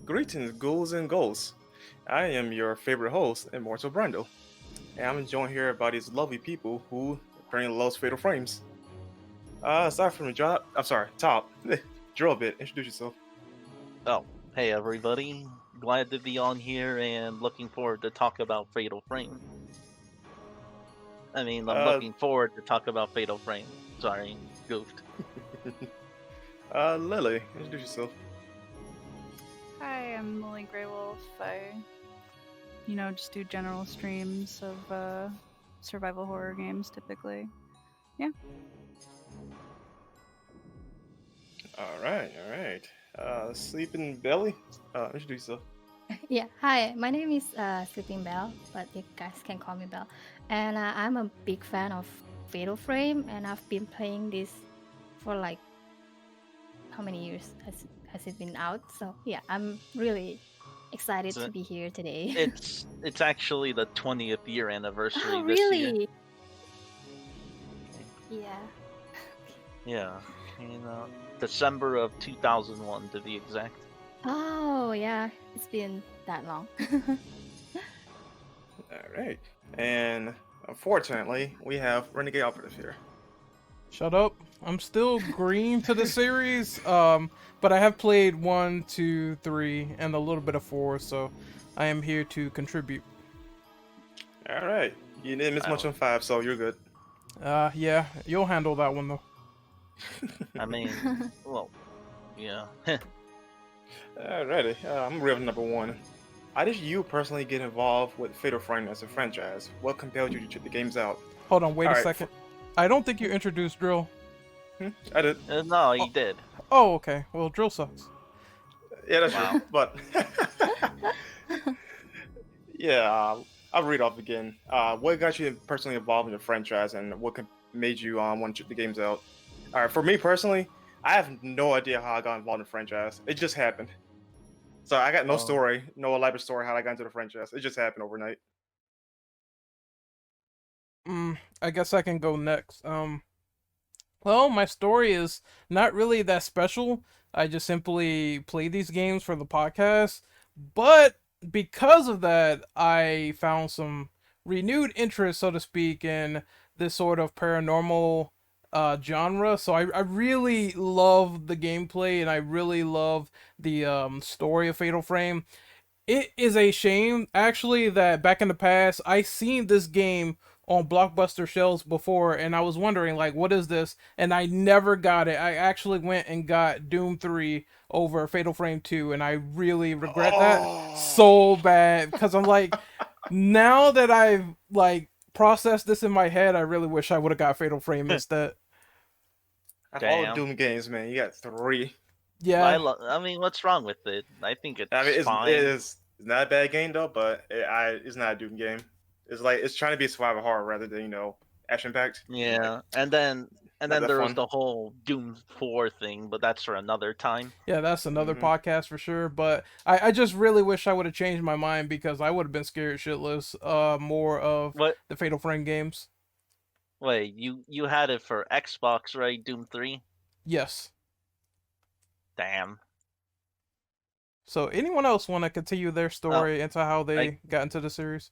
Greetings, ghouls and ghosts. I am your favorite host, Immortal Brando, and I'm joined here by these lovely people who apparently loves Fatal Frames. Aside from the job, I'm sorry, Top, drill a bit, introduce yourself. Oh, hey everybody. Glad to be on here and looking forward to talk about Fatal Frame. I'm Uh, looking forward to talk about Fatal Frame. Sorry, goofed. Lily, introduce yourself. Hi, I'm Lily Greywolf. I just do general streams of survival horror games typically. Yeah. All right. Sleeping Belly, introduce yourself. Yeah, hi, my name is Sleeping Bell, but you guys can call me Bell. And I'm a big fan of Fatal Frame, and I've been playing this for like how many years has it been out? So yeah, I'm really excited So to be here today. it's actually the 20th year anniversary Oh, this year. really? Yeah. Yeah, December of 2001 to be exact. Oh, yeah, it's been that long. All right, and unfortunately, we have Renegade Operative here. Shut up. I'm still green to the series, but I have played 1, 2, 3, and a little bit of 4, so I am here to contribute. All right, you didn't miss much on 5, so you're good. Yeah, you'll handle that one though. Well, yeah. Alrighty, I'm real number 1. How did you personally get involved with Fatal Frame as a franchise? What compelled you to check the games out? Hold on, wait a Alright, second. I don't think you introduced Drill. I did. No, he did. Oh, okay. Well, Drill sucks. Yeah, that's Wow. true. But yeah, I'll read off again. What got you personally involved in the franchise, and what made you want to check the games out? All right, for me personally, I have no idea how I got involved in the franchise. It just happened. So I got no Oh. story, no elaborate story how I got into the franchise. It just happened overnight. I guess I can go next. Well, my story is not really that special. I just simply play these games for the podcast. But because of that, I found some renewed interest, so to speak, in this sort of paranormal genre. So I really love the gameplay and I really love the story of Fatal Frame. It is a shame, actually, that back in the past, I seen this game on Blockbuster shelves before, and I was wondering, like, what is this? And I never got it. I actually went and got Doom 3 over Fatal Frame 2, and I really regret that so bad, because I'm like, now that I've, like, processed this in my head, I really wish I would have got Fatal Frame instead. Out of all the Damn. Doom games, man, you got 3. Yeah. What's wrong with it? I think it's I mean, fine. it's not a bad game though, but it's not a Doom game. It's like it's trying to be a survival horror rather than action packed. Yeah, Like, and then not that there was fun. the whole Doom 4 thing, but that's for another time. Yeah, that's another Hmm. podcast for sure. But I just really wish I would have changed my mind because I would have been scared shitless more of What? the Fatal Frame games. Wait, you had it for Xbox, right? Doom 3? Yes. Damn. So anyone else want to continue their Oh, story into how they I got into the series?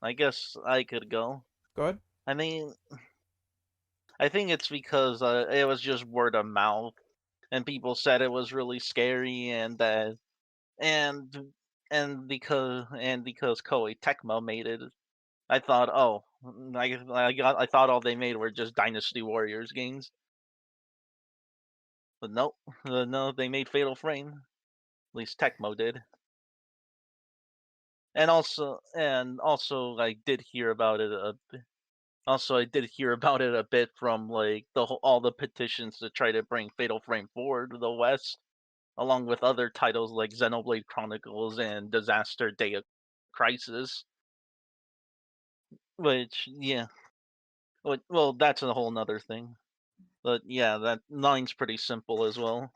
I guess I could go. Go ahead. I mean, I think it's because it was just word of mouth, and people said it was really scary, and that and because Koei Tecmo made it, I thought, oh, I thought all they made were just Dynasty Warriors games. But nope, no, they made Fatal Frame. At least Tecmo did. And also, I did hear about it. Also, I did hear about it a bit from like all the petitions to try to bring Fatal Frame 4 to the West, along with other titles like Xenoblade Chronicles and Disaster Day of Crisis. Which, yeah, well, that's a whole nother thing. But yeah, that line's pretty simple as well.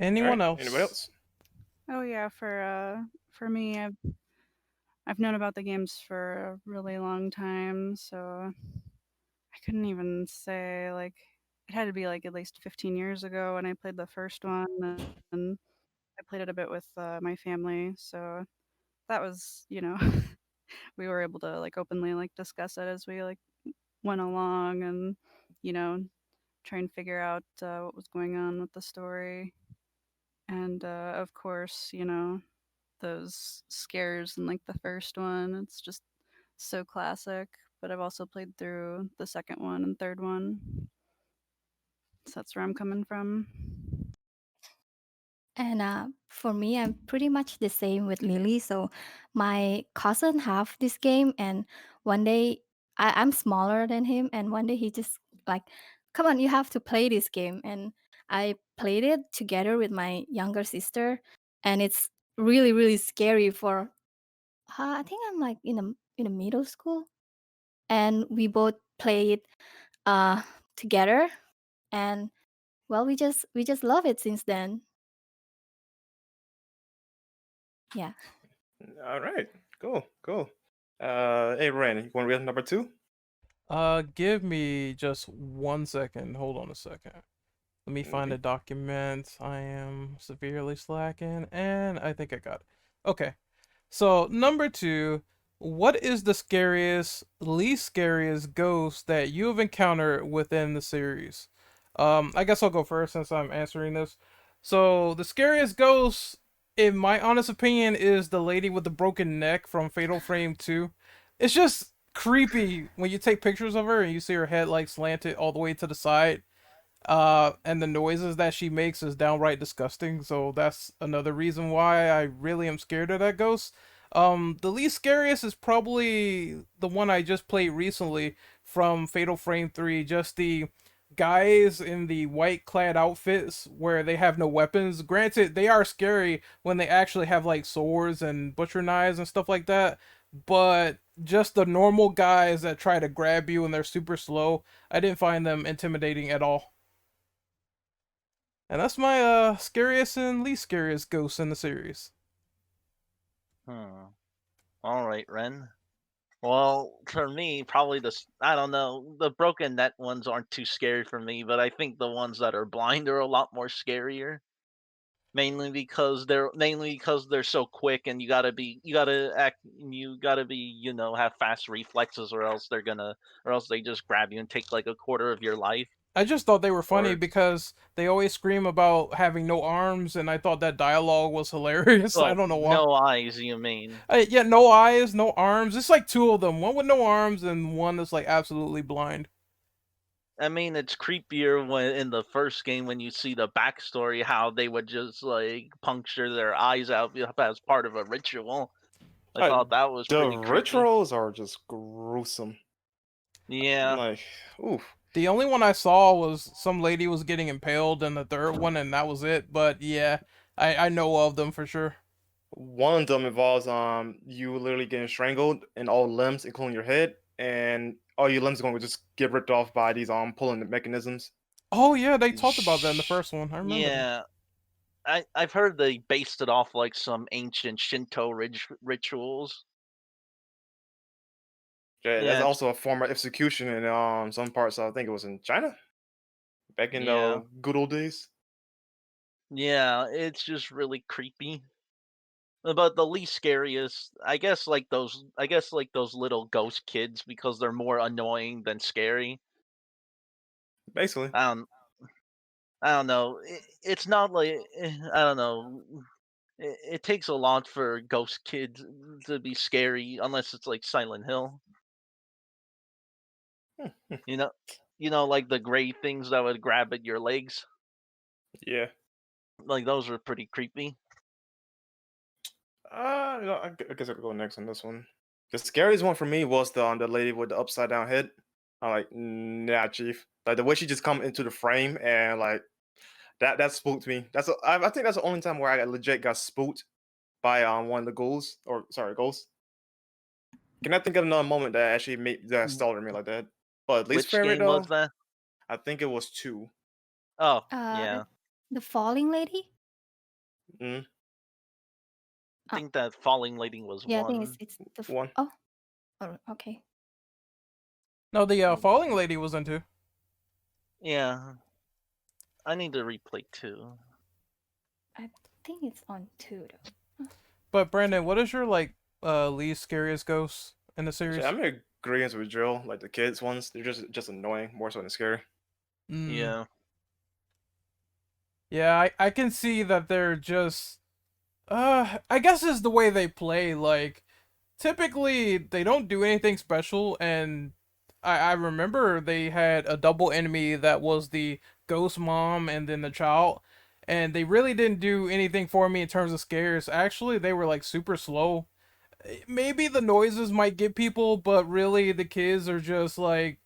All Anyone right. Anybody else? else? Oh yeah, for me, I've known about the games for a really long time, so I couldn't even say like it had to be like at least 15 years ago when I played the first one, and I played it a bit with my family. So that was, we were able to like openly like discuss it as we like went along, and you know try and figure out what was going on with the story. And of course, those scares in like the first one. It's just so classic. But I've also played through the second one and third one. So that's where I'm coming from. And for me, I'm pretty much the same with Lily. So my cousin have this game, and one day I'm smaller than him, and one day he just like, "Come on, you have to play this game." And I played it together with my younger sister, and it's really really scary. For I think I'm like in a middle school, and we both play it uh together, and well, we just love it since then. Yeah. All right, cool. Hey Ren, you want to read number 2? Give me just 1 second. Hold on a second. Let me find Okay. a document. I am severely slacking, and I think I got it. Okay. So, number 2, what is the least scariest ghost that you have encountered within the series? I guess I'll go first since I'm answering this. So, the scariest ghost, in my honest opinion, is the lady with the broken neck from Fatal Frame 2. It's just creepy when you take pictures of her and you see her head like slanted all the way to the side. And the noises that she makes is downright disgusting. So that's another reason why I really am scared of that ghost. The least scariest is probably the one I just played recently from Fatal Frame 3. Just the guys in the white clad outfits where they have no weapons. Granted, they are scary when they actually have like swords and butcher knives and stuff like that. But just the normal guys that try to grab you and they're super slow, I didn't find them intimidating at all. And that's my scariest and least scariest ghosts in the series. All right, Ren. Well, for me, probably I don't know, the broken net ones aren't too scary for me, but I think the ones that are blind are a lot more scarier. Mainly because they're so quick, and you gotta be, have fast reflexes, or else they just grab you and take like a quarter of your life. I just thought they were funny Or because they always scream about having no arms, and I thought that dialogue was hilarious. I oh, don't know why. no eyes, you mean? Yeah, no eyes, no arms. It's like two of them. One with no arms and one that's like absolutely blind. I mean, it's creepier when in the first game when you see the backstory, how they would just like puncture their eyes out as part of a ritual. I thought that was The pretty creepy. rituals are just gruesome. Yeah, Like, oof. The only one I saw was some lady was getting impaled in the third one, and that was it. But yeah, I know of them for sure. One of them involves you literally getting strangled in all limbs, including your head, and all your limbs are going to just get ripped off by these pulling mechanisms. Oh yeah, they talked about that in the first one. I remember that. yeah. I've heard they based it off like some ancient Shinto rituals. Yeah, that's Yeah, also a form of execution in some parts. I think it was in China back in yeah, the good old days. yeah. It's just really creepy. But the least scariest, I guess like those little ghost kids because they're more annoying than scary. Basically, I don't, I don't know. It's not like I don't know. It takes a lot for ghost kids to be scary, unless it's like Silent Hill. You know, like the gray things that would grab at your legs. yeah. Like those were pretty creepy. I guess I'll go next on this one. The scariest one for me was the lady with the upside down head. I'm like, nah, chief. Like the way she just come into the frame and like that spooked me. I think that's the only time where I legit got spooked by one of the ghouls or sorry ghosts. Can I think of another moment that actually made that W- startled me like that? But least Which favorite game was though, that? I think it was 2. Oh, Uh, yeah. the falling lady. Mm, I think that Falling Lady was Yeah, I think it's one. it's the 1. oh, okay. No, the Oh, falling lady was into. Yeah, I need to replay 2. I think it's on 2 though. But Brandon, what is your least scariest ghost in the So series? I'm in agreement with Jill. Like the kids ones, they're just annoying more so than scary. Yeah. Yeah, I can see that they're just I guess it's the way they play. Like typically they don't do anything special, and I remember they had a double enemy that was the ghost mom and then the child, and they really didn't do anything for me in terms of scares. Actually, they were like super slow. Maybe the noises might get people, but really the kids are just like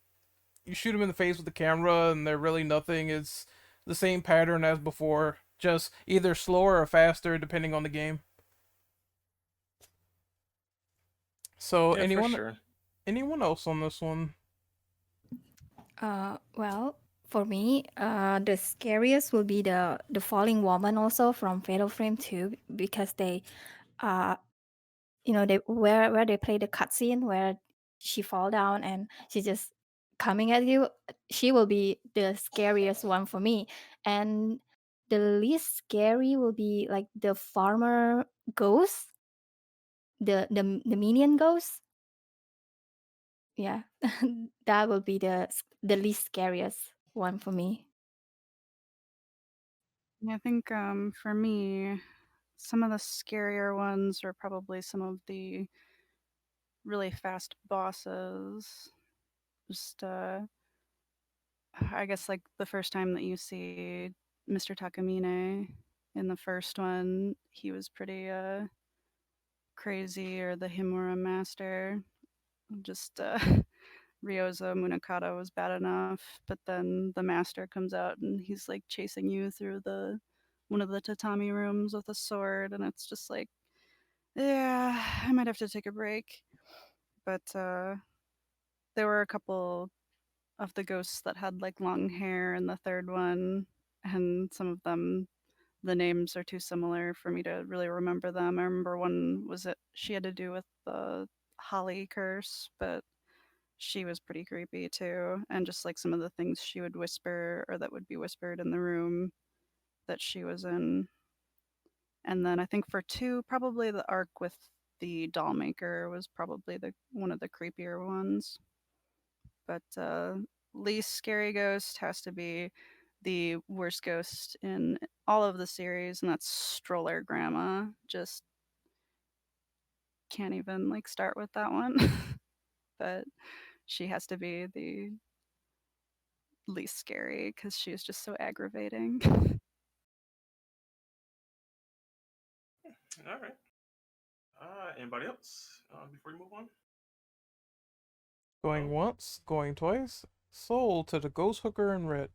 you shoot them in the face with the camera and they're really nothing. It's the same pattern as before, just either slower or faster depending on the game. So Yeah, for sure. anyone else on this one? Well, for me, the scariest will be the falling woman also from Fatal Frame 2 because they, uh, they where they play the cutscene where she fall down and she just coming at you. She will be the scariest one for me, and the least scary will be like the farmer ghost, the minion ghost. Yeah, that will be the least scariest one for me. Yeah, I think for me, some of the scarier ones are probably some of the really fast bosses. Just I guess like the first time that you see Mr. Takamine in the first one, he was pretty crazy, or the Himura master. Just Ryozo Munakata was bad enough, but then the master comes out and he's like chasing you through the one of the tatami rooms with a sword, and it's just like, yeah, I might have to take a break. But there were a couple of the ghosts that had like long hair in the third one, and some of them, the names are too similar for me to really remember them. I remember one was it she had to do with the Holly curse, but she was pretty creepy too, and just like some of the things she would whisper or that would be whispered in the room that she was in. And then I think for 2, probably the arc with the doll maker was probably the one of the creepier ones. But least scary ghost has to be the worst ghost in all of the series, and that's Stroller Grandma. Just can't even like start with that one. But she has to be the least scary because she is just so aggravating. All right. Anybody else before we move on? Going once, going twice. Sold to the ghost hooker in red.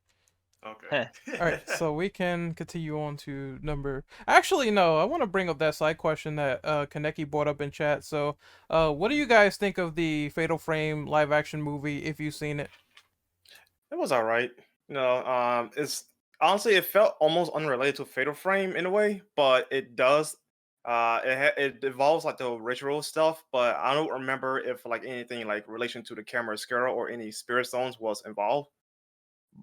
Okay. All right, so we can continue on to number. Actually, no, I want to bring up that side question that Kaneki brought up in chat. So, what do you guys think of the Fatal Frame live action movie? If you've seen it, It was all right. It's honestly it felt almost unrelated to Fatal Frame in a way, but it does. It involves like the ritual stuff, but I don't remember if like anything like relation to the camera scale or any spirit stones was involved.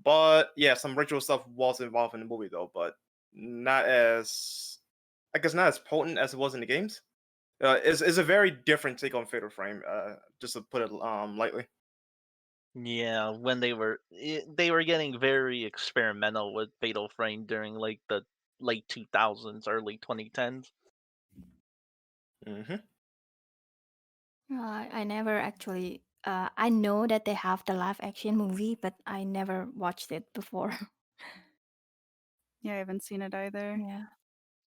But yeah, some ritual stuff was involved in the movie though, but not as I guess not as potent as it was in the games. It's a very different take on Fatal Frame. Just to put it lightly. Yeah, when they were getting very experimental with Fatal Frame during like the late 2000s, early 2010s. Hmm. I never actually. I know that they have the live action movie, but I never watched it before. Yeah, I haven't seen it either. Yeah.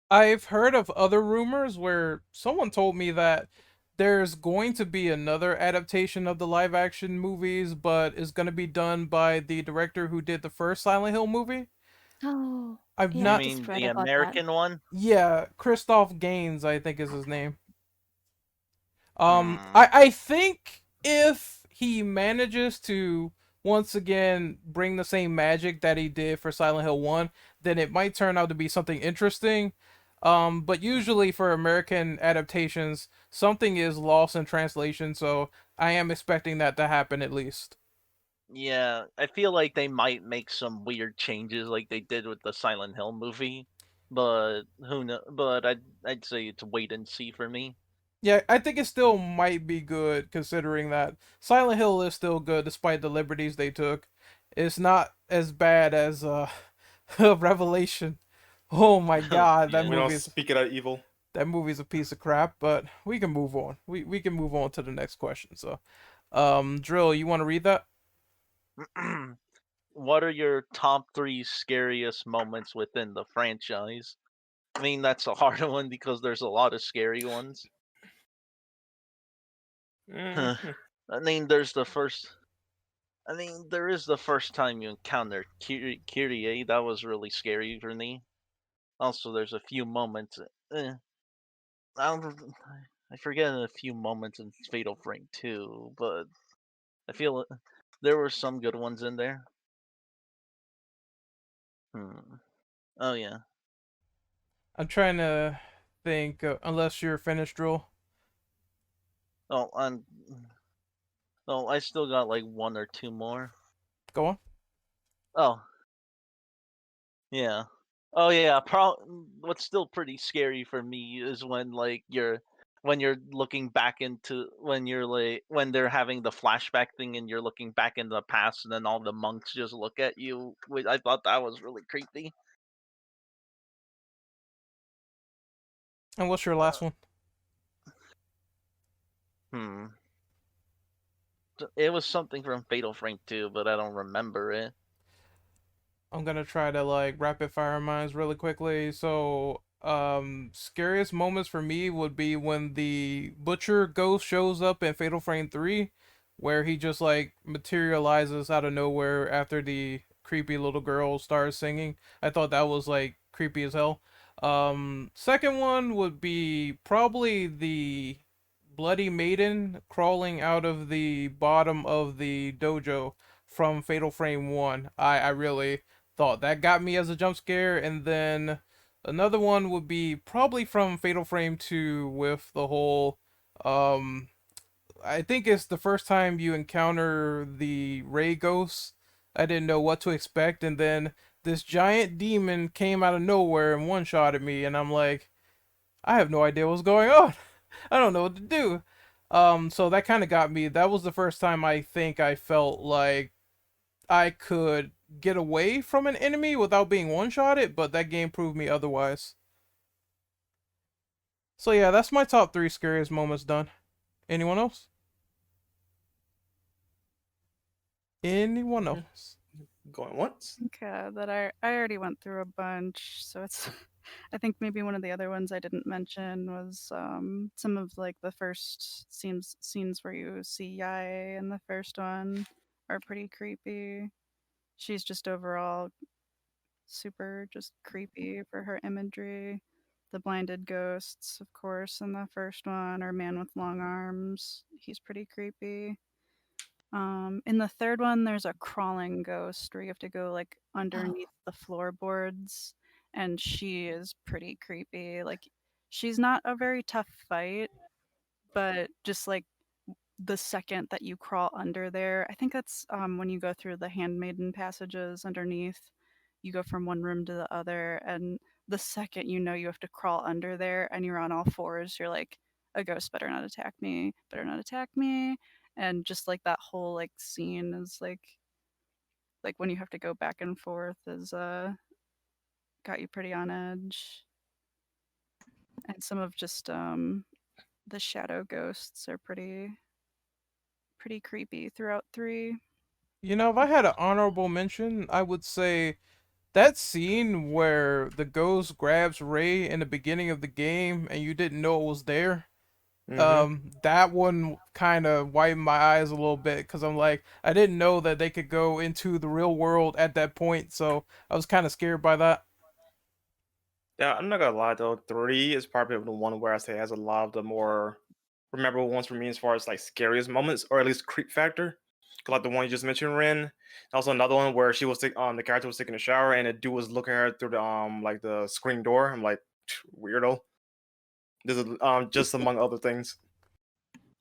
I've heard of other rumors where someone told me that there's going to be another adaptation of the live action movies, but it's going to be done by the director who did the first Silent Hill movie. Oh, I've yeah, I You not. just mean read the about that. American one? Yeah, Christoph Gaines, I think is his name. Hmm. I think if he manages to once again bring the same magic that he did for Silent Hill 1, then it might turn out to be something interesting. But usually for American adaptations, something is lost in translation, so I am expecting that to happen at least. Yeah, I feel like they might make some weird changes like they did with the Silent Hill movie, but who know? But I'd say it's wait and see for me. Yeah, I think it still might be good considering that Silent Hill is still good despite the liberties they took. It's not as bad as Revelation. Oh my god, Yeah. We don't speak it out evil. that movie's a piece of crap, but we can move on. We can move on to the next question. So, Drill, you want to read that? What are your top 3 scariest moments within the franchise? I mean, that's a hard one because there's a lot of scary ones. Mhm. I mean, there's the first. I mean, there is the first time you encounter Kyrie. That was really scary for me. Also, there's a few moments. I don't. I forget a few moments in Fatal Frame 2, but I feel there were some good ones in there. Oh yeah. I'm trying to think. Unless you're finished, Drill. Oh, I still got like 1 or 2 more. Go on. Oh, yeah. Oh yeah. What's still pretty scary for me is when like when you're looking back into when they're having the flashback thing and you're looking back in the past and then all the monks just look at you. I thought that was really creepy. And what's your last one? Hmm. It was something from Fatal Frame 2, but I don't remember it. I'm gonna try to like rapid fire minds really quickly. So, scariest moments for me would be when the Butcher ghost shows up in Fatal Frame 3, where he just like materializes out of nowhere after the creepy little girl starts singing. I thought that was like creepy as hell. Second one would be probably the Bloody Maiden crawling out of the bottom of the dojo from Fatal Frame 1. I really thought that got me as a jump scare. And then another one would be probably from Fatal Frame 2 with the whole I think it's the first time you encounter the Ray ghosts. I didn't know what to expect, and then this giant demon came out of nowhere and one shot at me, and I'm like, I have no idea what's going on. I don't know what to do. So that kind of got me. That was the first time I think I felt like I could get away from an enemy without being one-shotted, but that game proved me otherwise. So yeah, that's my top 3 scariest moments done. Anyone else? Anyone else? Going once. Okay, that I already went through a bunch, so it's I think maybe one of the other ones I didn't mention was some of like the first scenes where you see Yai in the first one are pretty creepy. She's just overall super just creepy for her imagery. The blinded ghosts, of course, in the first one, or man with long arms. He's pretty creepy. In the third one, there's a crawling ghost where you have to go like underneath the floorboards, and she is pretty creepy. Like, she's not a very tough fight, but just like the second that you crawl under there, I think that's when you go through the handmaiden passages underneath, you go from one room to the other, and the second you know you have to crawl under there and you're on all fours, you're like, a ghost better not attack me. And just like that whole like scene is like when you have to go back and forth is got you pretty on edge. And some of just the shadow ghosts are pretty creepy throughout 3. You know, if I had an honorable mention, I would say that scene where the ghost grabs Ray in the beginning of the game and you didn't know it was there. That one kind of widened my eyes a little bit because I'm like, I didn't know that they could go into the real world at that point, so I was kind of scared by that. Yeah, I'm not gonna lie though. 3 is probably the one where I say has a lot of the more memorable ones for me as far as like scariest moments, or at least creep factor. Like the one you just mentioned, Ren. Also another one where the character was taking a shower and a dude was looking at her through the like the screen door. I'm like, weirdo. This is just among other things.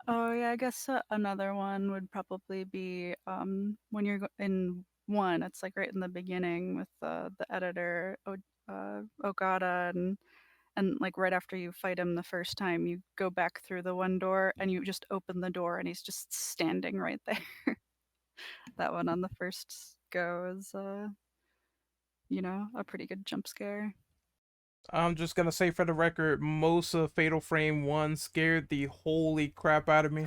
Oh yeah, I guess another one would probably be when you're in one. It's like right in the beginning with the editor Okada, and like right after you fight him the first time, you go back through the one door and you just open the door and he's just standing right there. That one on the first go is a pretty good jump scare. I'm just gonna say for the record, most of Fatal Frame 1 scared the holy crap out of me.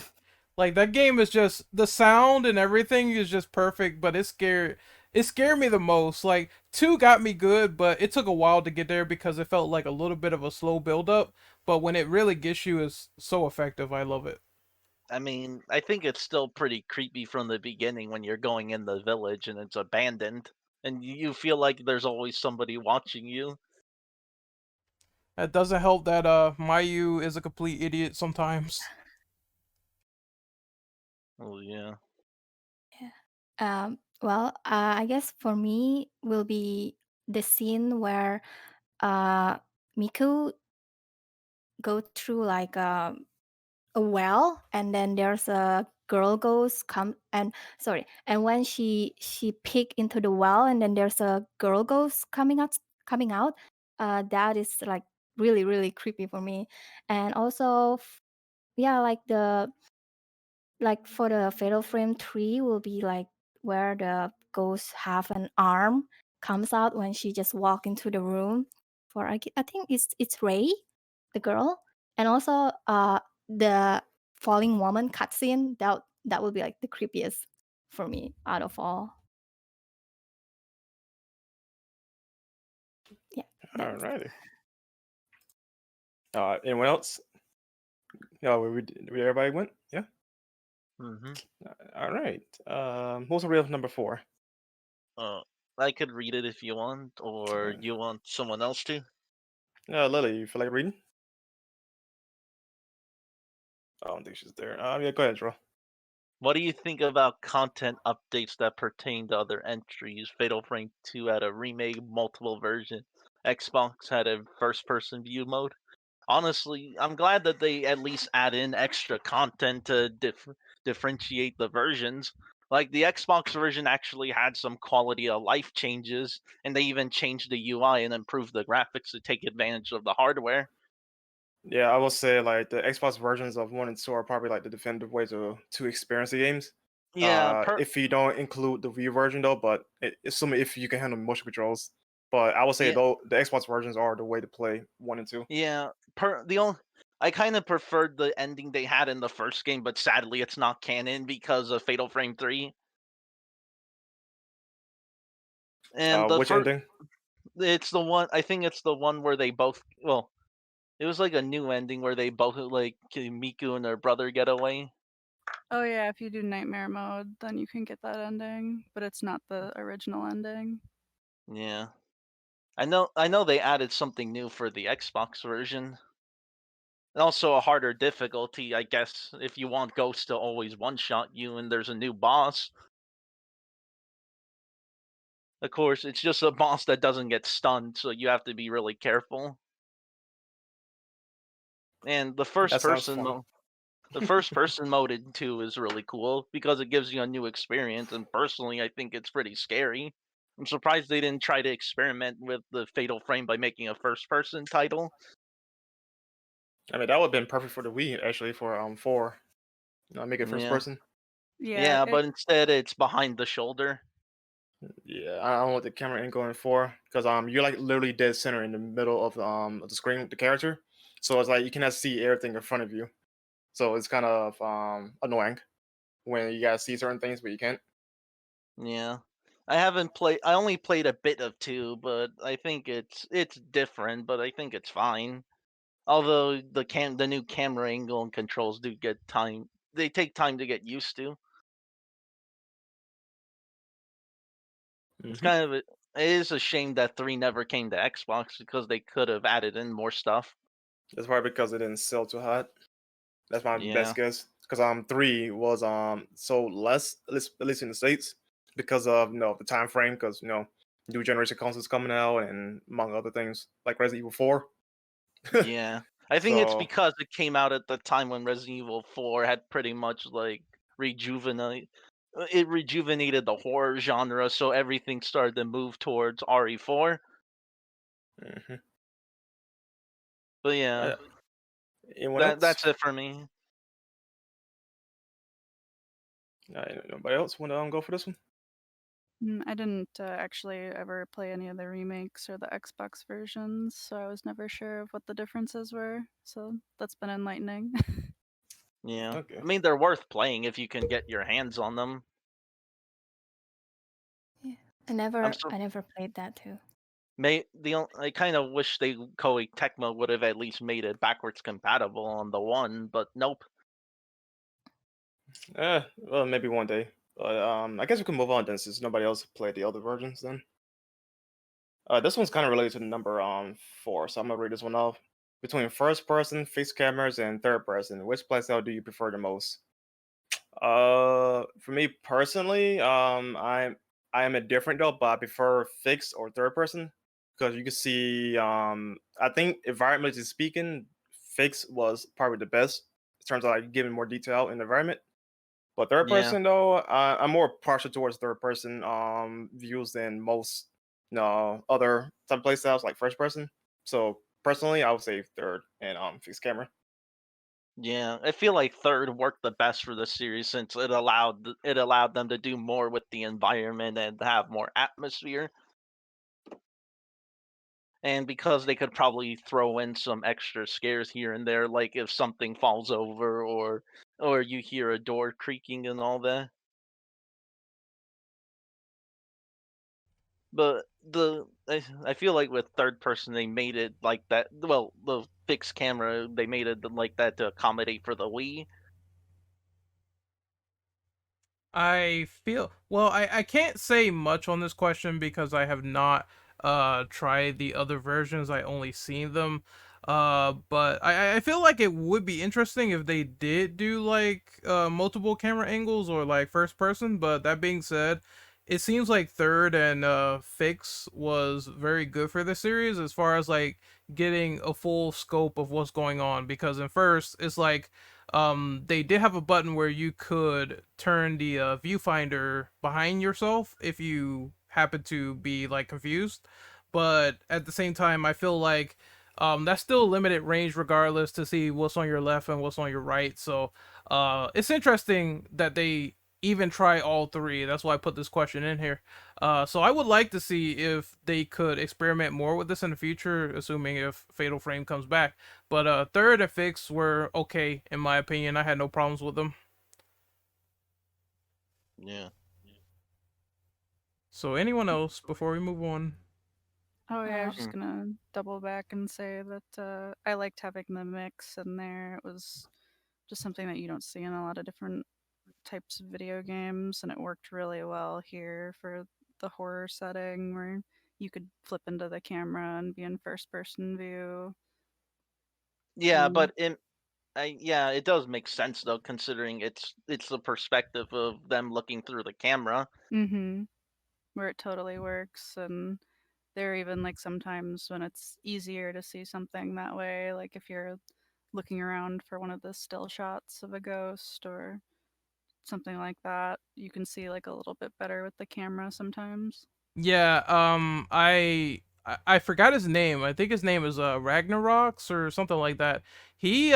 Like that game is just the sound and everything is just perfect, but it scared me the most. Like 2 got me good, but it took a while to get there because it felt like a little bit of a slow build up. But when it really gets you, is so effective. I love it. I mean, I think it's still pretty creepy from the beginning when you're going in the village and it's abandoned, and you feel like there's always somebody watching you. It doesn't help that Mayu is a complete idiot sometimes. Oh yeah. Yeah. Well, I guess for me will be the scene where Miku go through like a well, and then there's a girl ghost come and sorry, and when she peek into the well, and then there's a girl ghost coming out. That is like really really creepy for me, and also yeah, like for the Fatal Frame 3 will be like where the ghost have an arm comes out when she just walk into the room. For I think it's Ray, the girl, and also the falling woman cutscene. That would be like the creepiest for me out of all. Yeah, that's Alrighty. Anyone else? Yeah, we everybody went. Yeah. Mm-hmm. All right. Who's real number 4? I could read it if you want, or you want someone else to. Lily, you feel like reading? I don't think she's there. Yeah, go ahead, Drew. What do you think about content updates that pertain to other entries? Fatal Frame 2 had a remake, multiple version. Xbox had a first-person view mode. Honestly, I'm glad that they at least add in extra content to differentiate the versions. Like the Xbox version actually had some quality of life changes, and they even changed the UI and improved the graphics to take advantage of the hardware. Yeah, I will say like the Xbox versions of 1 and 2 are probably like the definitive way to experience the games. Yeah, If you don't include the Wii version though, but assuming if you can handle motion controls. But I will say yeah, though the Xbox versions are the way to play 1 and 2. yeah. The only I kind of preferred the ending they had in the first game, but sadly it's not canon because of Fatal Frame 3. And the Which first, ending? it's the one. I think it's the one where they both. Well, it was like a new ending where they both like Miku and their brother get away. Oh yeah, if you do nightmare mode, then you can get that ending, but it's not the original ending. Yeah, I know they added something new for the Xbox version. And also a harder difficulty, I guess, if you want Ghost to always one-shot you and there's a new boss. Of course, it's just a boss that doesn't get stunned, so you have to be really careful. And That sounds fun. the first person mode in 2 is really cool because it gives you a new experience, and personally I think it's pretty scary. I'm surprised they didn't try to experiment with the Fatal Frame by making a first person title. I mean, that would have been perfect for the Wii actually for 4. Make it first Yeah. person. Yeah, Yeah, but instead it's behind the shoulder. Yeah, I don't want the camera angle in 4 because you're like literally dead center in the middle of the screen with the character, so it's like you cannot see everything in front of you. So it's kind of annoying when you gotta see certain things but you can't. Yeah. I only played a bit of 2, but I think it's different, but I think it's fine. Although the new camera angle and controls do get time they take time to get used to. It's Hmm. kind of it is a shame that 3 never came to Xbox because they could have added in more stuff. That's probably because it didn't sell too hot. That's my Yeah. best guess. Because 3 was sold less, at least in the states, because of the time frame. Because new generation consoles coming out and among other things like Resident Evil 4. Yeah. I think it's So because it came out at the time when Resident Evil 4 had pretty much like rejuvenated the horror genre, so everything started to move towards RE4. mhm. But yeah, Anyone else? that's it for me. Nobody else want to go for this one? I didn't actually ever play any of the remakes or the Xbox versions, so I was never sure of what the differences were. So that's been enlightening. Yeah, Okay. I mean they're worth playing if you can get your hands on them. Yeah. I'm so I never played that too. I kind of wish Koei Tecmo would have at least made it backwards compatible on the one, but nope. Well, maybe one day. But I guess we can move on then, since nobody else played the other versions. Then this one's kind of related to the number 4, so I'm gonna read this one off. Between first person, fixed cameras, and third person, which playstyle do you prefer the most? For me personally, I am indifferent though, but I prefer fixed or third person because you can see. I think environmentally speaking, fixed was probably the best in terms of like giving more detail in the environment. But third Yeah, person though, I'm more partial towards third person views than most other type of play styles like first person. So personally, I would say third and fixed camera. yeah. I feel like third worked the best for the series since it allowed them to do more with the environment and have more atmosphere. And because they could probably throw in some extra scares here and there, like if something falls over or you hear a door creaking and all that. But I feel like with third person they made it like that. Well, the fixed camera they made it like that to accommodate for the Wii. I feel well. I can't say much on this question because I have not tried the other versions. I only seen them. But I feel like it would be interesting if they did do like multiple camera angles or like first person. But that being said, it seems like third and fix was very good for the series as far as like getting a full scope of what's going on. Because in first, it's like they did have a button where you could turn the viewfinder behind yourself if you happen to be like confused, but at the same time I feel like that's still limited range regardless to see what's on your left and what's on your right. So it's interesting that they even try all three. That's why I put this question in here. So I would like to see if they could experiment more with this in the future, assuming if Fatal Frame comes back. But third and fix were okay in my opinion. I had no problems with them. Yeah. So anyone else before we move on? Oh yeah, I was Mm. just gonna double back and say that I liked having the mix in there. It was just something that you don't see in a lot of different types of video games, and it worked really well here for the horror setting where you could flip into the camera and be in first person view. Yeah, And but yeah, it does make sense though, considering it's the perspective of them looking through the camera. mm-hmm, where it totally works. And there are even like sometimes when it's easier to see something that way, like if you're looking around for one of the still shots of a ghost or something like that, you can see like a little bit better with the camera sometimes. Yeah, I forgot his name. I think his name is Ragnarox or something like that. He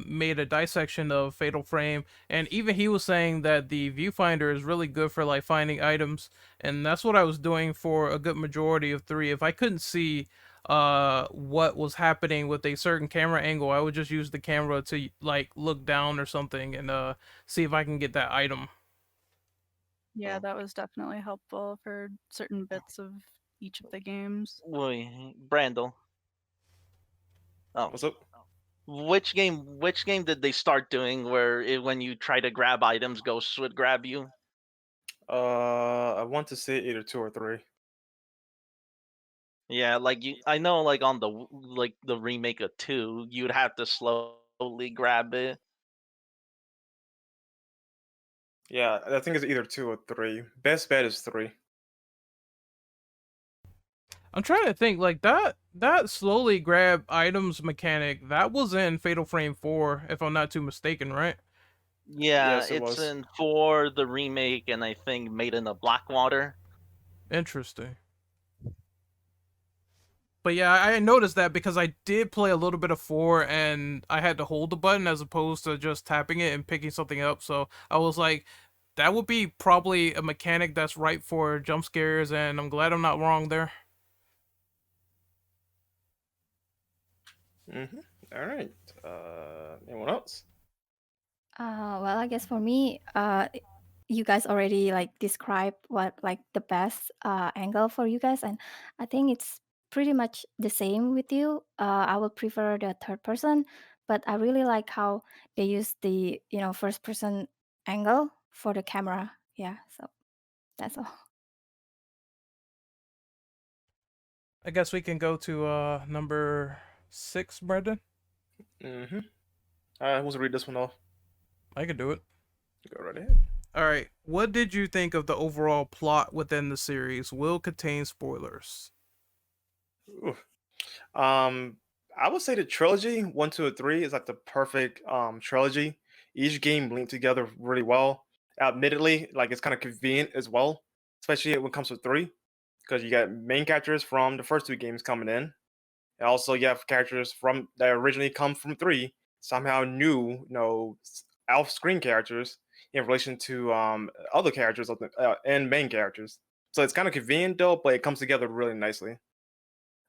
made a dissection of Fatal Frame, and even he was saying that the viewfinder is really good for like finding items, and that's what I was doing for a good majority of 3. If I couldn't see what was happening with a certain camera angle, I would just use the camera to like look down or something and see if I can get that item. Yeah, Oh. that was definitely helpful for certain bits of each of the games. Wait, Brandel. Oh, What's up? which game did they start doing where when you try to grab items, ghosts would grab you? I want to say either 2 or 3. Yeah, like I know, like on like the remake of 2, you'd have to slowly grab it. Yeah, I think it's either 2 or 3. Best bet is 3. I'm trying to think like that. That slowly grab items mechanic, that was in Fatal Frame 4, if I'm not too mistaken, right? Yeah, Yes, it it's was. in 4, the remake, and I think Maiden of Blackwater. Interesting. But yeah, I noticed that because I did play a little bit of 4 and I had to hold the button as opposed to just tapping it and picking something up. So I was like, that would be probably a mechanic that's ripe for jump scares, and I'm glad I'm not wrong there. All right. Anyone else? Well, I guess for me, you guys already like described what like the best angle for you guys, and I think it's pretty much the same with you. I would prefer the third person, but I really like how they use the first person angle for the camera. Yeah, so that's all. I guess we can go to number 6, Brendan. Mm-hmm. All right, who's to read this one off? I could do it. Go right ahead. All right. What did you think of the overall plot within the series? Will contain spoilers. Ooh. I would say the trilogy 1, 2, and 3 is like the perfect trilogy. Each game linked together really well. Admittedly, like it's kind of convenient as well, especially when it comes to 3, because you got main characters from the first 2 games coming in, and also you have characters from that originally come from 3 somehow new, off-screen characters in relation to other characters of the and main characters. So it's kind of convenient though, but it comes together really nicely.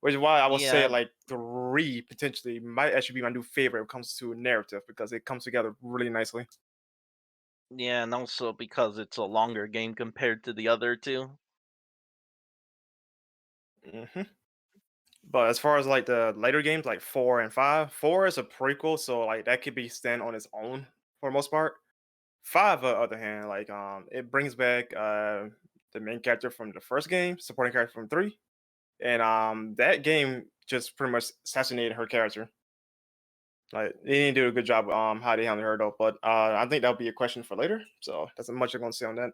Which is why I would say Yeah, like 3 potentially might actually be my new favorite when it comes to narrative because it comes together really nicely. yeah, and also because it's a longer game compared to the other two. hmm But as far as like the later games, like 4 and 5, 4 is a prequel, so like that could be stand on its own for the most part. 5, on the other hand, like it brings back the main character from the first game, supporting character from 3, and that game just pretty much assassinated her character. Like they didn't do a good job how they handled her though, but I think that'll be a question for later. So that's much I'm gonna say on that.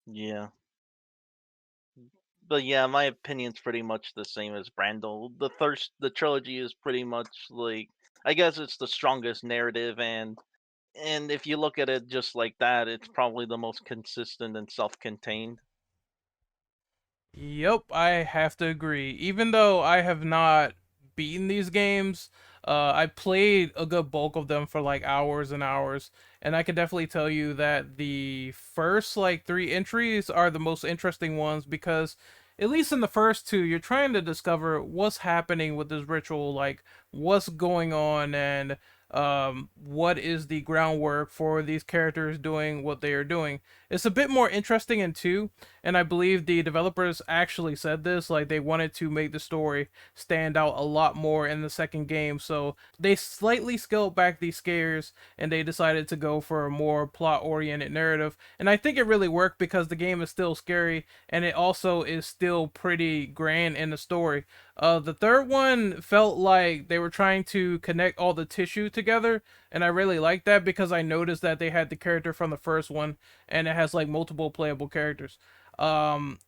Yeah. But yeah, my opinion's pretty much the same as Brandel. The trilogy is pretty much like, I guess it's the strongest narrative, and if you look at it just like that, it's probably the most consistent and self-contained. Yep, I have to agree. Even though I have not beaten these games, I played a good bulk of them for like hours and hours, and I can definitely tell you that the first like 3 entries are the most interesting ones because at least in the first 2, you're trying to discover what's happening with this ritual, like what's going on, and what is the groundwork for these characters doing what they are doing. It's a bit more interesting in 2, and I believe the developers actually said this, like they wanted to make the story stand out a lot more in the second game, so they slightly scaled back these scares and they decided to go for a more plot oriented narrative. And I think it really worked because the game is still scary and it also is still pretty grand in the story. The third one felt like they were trying to connect all the tissue together, and I really liked that because I noticed that they had the character from the first one, and it has like multiple playable characters. Um,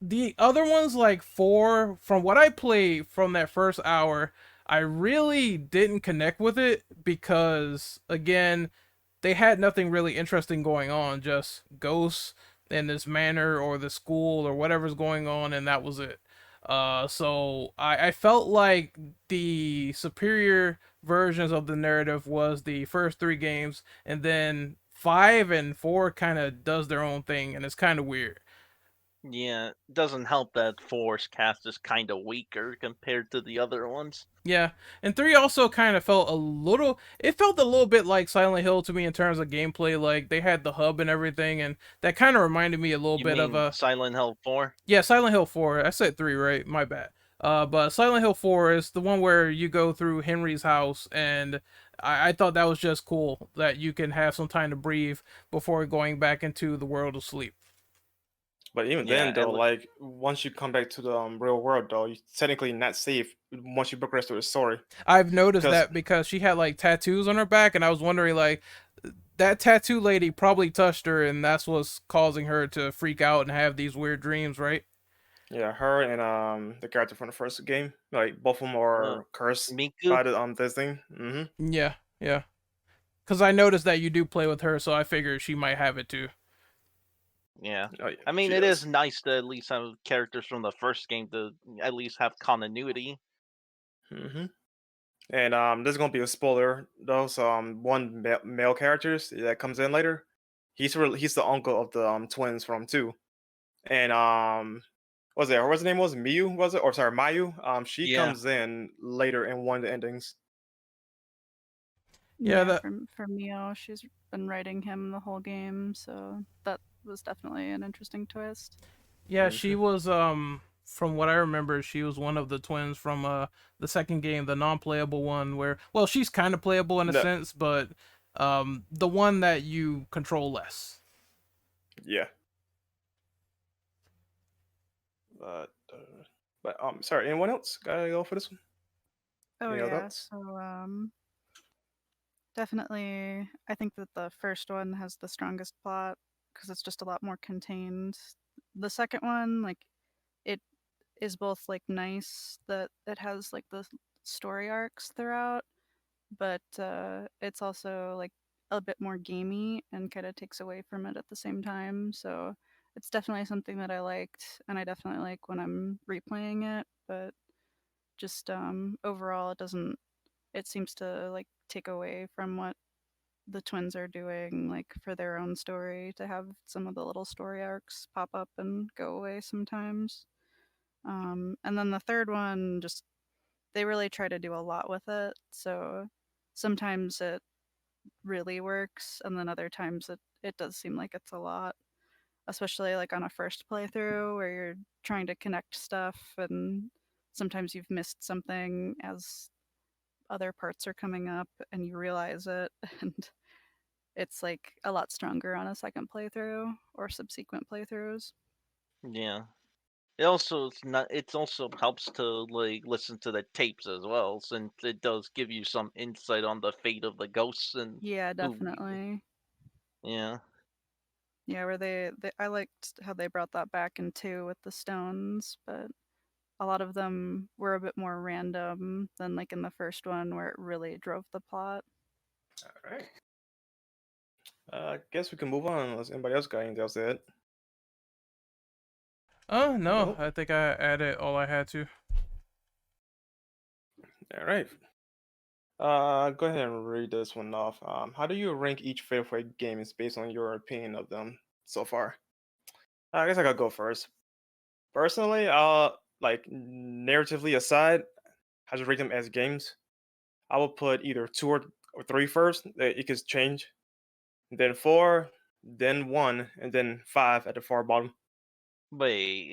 the other ones, like 4, from what I played from that first hour, I really didn't connect with it because, again, they had nothing really interesting going on, just ghosts in this manor or the school or whatever's going on, and that was it. So I felt like the superior versions of the narrative was the first 3 games, and then 5 and 4 kind of does their own thing, and it's kind of weird. Yeah, it doesn't help that Force cast is kind of weaker compared to the other ones. Yeah, and 3 also kind of felt a little. It felt a little bit like Silent Hill to me in terms of gameplay. Like they had the hub and everything, and that kind of reminded me a little You bit of mean a. Silent Hill 4? Yeah, Silent Hill 4. I said 3, right? My bad. But Silent Hill 4 is the one where you go through Henry's house, and I thought that was just cool that you can have some time to breathe before going back into the world of sleep. But even Yeah, then, though, like once you come back to the real world, though, you're technically not safe once you progress through the story. I've noticed Because that because she had like tattoos on her back, and I was wondering like that tattoo lady probably touched her, and that's what's causing her to freak out and have these weird dreams, right? Yeah, her and the character from the first game, like both of them Uh, are cursed Miku. by the this thing. Yeah, yeah. Because I noticed that you do play with her, so I figured she might have it too. Yeah. Oh yeah, I mean, she it is does. nice to at least have characters from the first game to at least have continuity. hmm And this is gonna be a spoiler though. So one male characters that comes in later, he's the uncle of the twins from two. And was it what's her name was Miyu was it or sorry Mayu? She Yeah. comes in later in one of the endings. Yeah, Yeah, that for Mio, she's been writing him the whole game, so that was definitely an interesting twist. yeah, she hmm was from what I remember, she was one of the twins from the second game, the non-playable one where well, she's kind of playable in a No, sense, but the one that you control less. yeah. But sorry. Anyone else gotta go for this one? Oh Any other yeah, thoughts? so definitely I think that the first one has the strongest plot because it's just a lot more contained. The second one, like it is both like nice that it has like the story arcs throughout, but it's also like a bit more gamey and kind of takes away from it at the same time. So it's definitely something that I liked, and I definitely like when I'm replaying it. But just overall, it doesn't. It seems to like take away from what the twins are doing, like for their own story, to have some of the little story arcs pop up and go away sometimes. And then the third one, just they really try to do a lot with it. So sometimes it really works, and then other times it does seem like it's a lot, especially like on a first playthrough where you're trying to connect stuff, and sometimes you've missed something as other parts are coming up and you realize it, and it's like a lot stronger on a second playthrough or subsequent playthroughs. Yeah. It also it's not. It also helps to like listen to the tapes as well, since it does give you some insight on the fate of the ghosts and Yeah, who. definitely. Yeah. Yeah, where they I liked how they brought that back in two with the stones, but a lot of them were a bit more random than like in the first one where it really drove the plot. All right. I guess we can move on unless anybody else got anything else to add. Oh no, Nope. I think I added all I had to. All right. Go ahead and read this one off. How do you rank each favorite games based on your opinion of them so far? I guess I gotta go first. Personally, like narratively aside, I just rate them as games. I will put either two or three first. It could change. Then four, then one, and then five at the far bottom.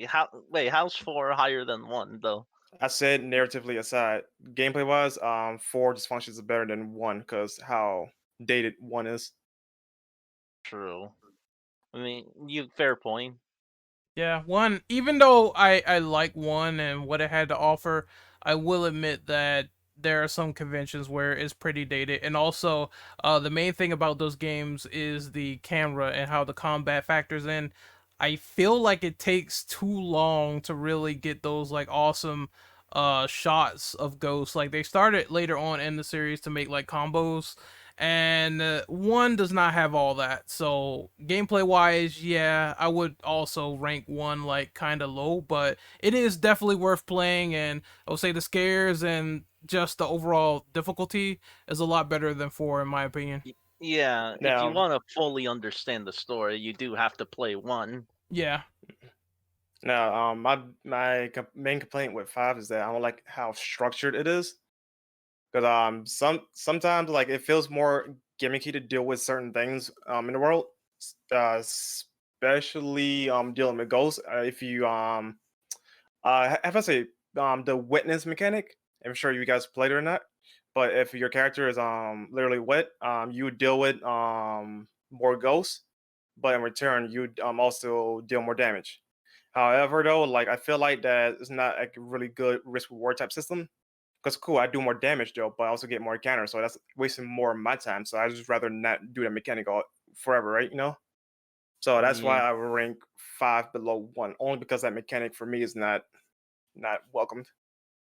How's 4 higher than 1 though? I said narratively aside. Gameplay wise, four just functions better than one because how dated one is. True. I mean, you fair point. Yeah, one. Even though I like one and what it had to offer, I will admit that there are some conventions where it's pretty dated, and also, the main thing about those games is the camera and how the combat factors in. I feel like it takes too long to really get those like awesome shots of ghosts. Like they started later on in the series to make like combos, and one does not have all that. So gameplay wise, yeah, I would also rank one like kind of low, but it is definitely worth playing, and I would say the scares and just the overall difficulty is a lot better than four in my opinion. Yeah, if you Now, want to fully understand the story, you do have to play 1. Yeah. my main complaint with five is that I don't like how structured it is. Because sometimes like it feels more gimmicky to deal with certain things in the world, especially dealing with ghosts. If you have I say the witness mechanic. I'm sure you guys played it or not, but if your character is literally wet, you would deal with more ghosts, but in return you would also deal more damage. However, though, like I feel like that is not like a really good risk reward type system. Because cool, I do more damage though, but I also get more encounters, so that's wasting more of my time. So I just rather not do that mechanic all forever, right? You know? So that's why Yeah. I would rank 5 below 1, only because that mechanic for me is not welcomed.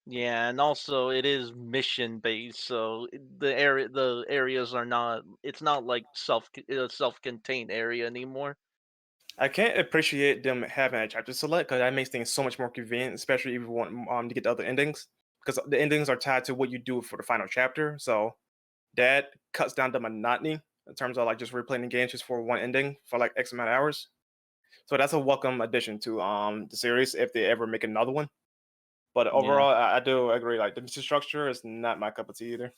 Yeah, and also it is mission based, so the areas are not. It's not like self-contained area anymore. I can't appreciate them having a chapter select because that makes things so much more convenient, especially if you want to get the other endings, because the endings are tied to what you do for the final chapter. So that cuts down the monotony in terms of like just replaying the game just for one ending for like X amount of hours. So that's a welcome addition to the series if they ever make another one. But Yeah, overall, I do agree. Like the mission structure is not my cup of tea either.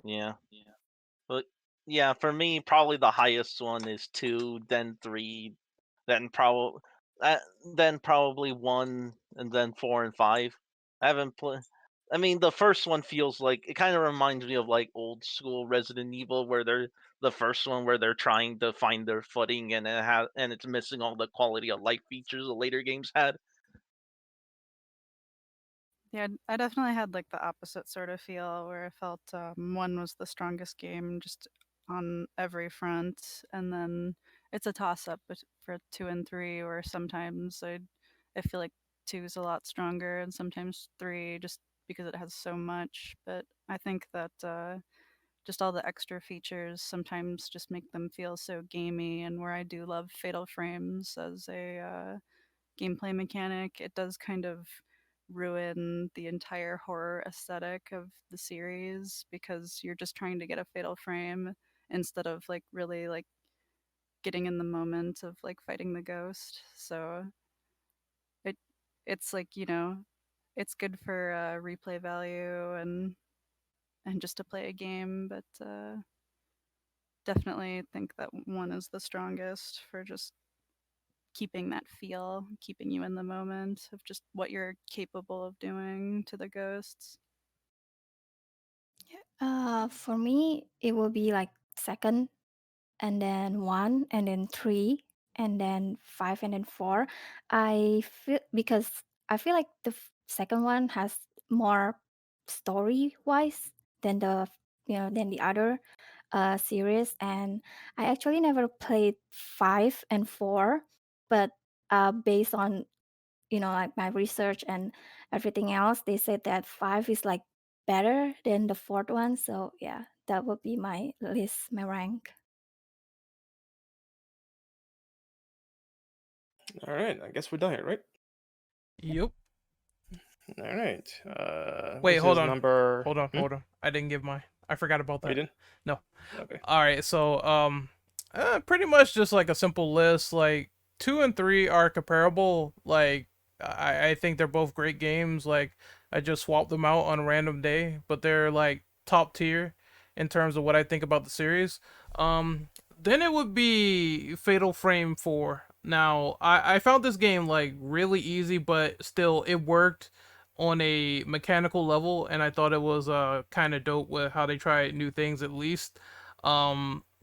yeah. But yeah, for me, probably the highest one is 2, then 3, then probably uh, then probably 1, and then 4 and 5. I haven't played. I mean, the first one feels like it kind of reminds me of like old school Resident Evil, where they're the first one where they're trying to find their footing, and it's missing all the quality of life features the later games had. Yeah, I definitely had like the opposite sort of feel where I felt one was the strongest game just on every front, and then it's a toss up for two and three, or sometimes I feel like two is a lot stronger, and sometimes three just because it has so much. But I think that just all the extra features sometimes just make them feel so gamey, and where I do love Fatal Frames as a gameplay mechanic, it does kind of ruin the entire horror aesthetic of the series because you're just trying to get a fatal frame instead of like really like getting in the moment of like fighting the ghost. So it it's like, it's good for replay value and just to play a game, but definitely think that one is the strongest for just keeping that feel, keeping you in the moment of just what you're capable of doing to the ghosts. For me, it will be like second, and then one, and then three, and then five, and then four. I feel because I feel like the second one has more story wise than than the other series, and I actually never played five and four, but based on like my research and everything else, they said that five is like better than the fourth one. So yeah, that would be my list, my rank. All right, I guess we're done here, right? Yep. All right. Wait, This hold is on. number. Hold on. I didn't give mine. I forgot about Oh, you that. didn't? No. Okay. All right, so pretty much just like a simple list. Like 2 and 3 are comparable. Like I think they're both great games. Like I just swapped them out on a random day, but they're like top tier in terms of what I think about the series. Then it would be Fatal Frame 4. Now I found this game like really easy, but still it worked on a mechanical level, and I thought it was kind of dope with how they try new things at least.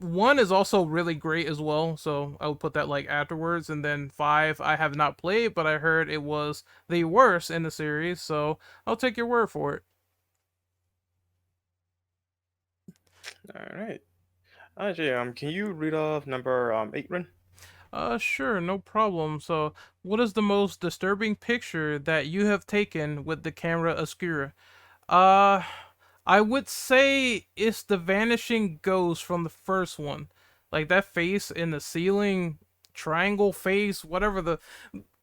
One is also really great as well, so I would put that like afterwards. And then 5 I have not played, but I heard it was the worst in the series, so I'll take your word for it. All right. Jay, can you read off number 8, Ren? Sure, no problem. So, what is the most disturbing picture that you have taken with the camera obscura? Uh, I would say it's the vanishing ghost from the first one. Like that face in the ceiling, triangle face, whatever the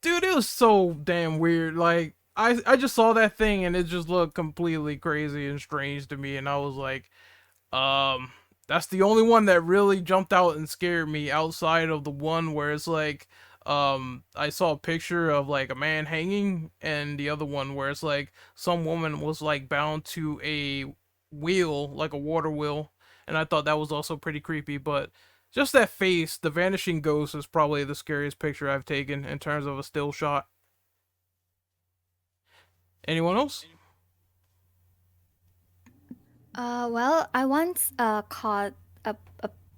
dude, it was so damn weird. Like I just saw that thing and it just looked completely crazy and strange to me, and I was like, um, that's the only one that really jumped out and scared me outside of the one where it's like, I saw a picture of like a man hanging, and the other one where it's like some woman was like bound to a wheel, like a water wheel, and I thought that was also pretty creepy. But just that face, the vanishing ghost, is probably the scariest picture I've taken in terms of a still shot. Anyone else? Well, I once caught a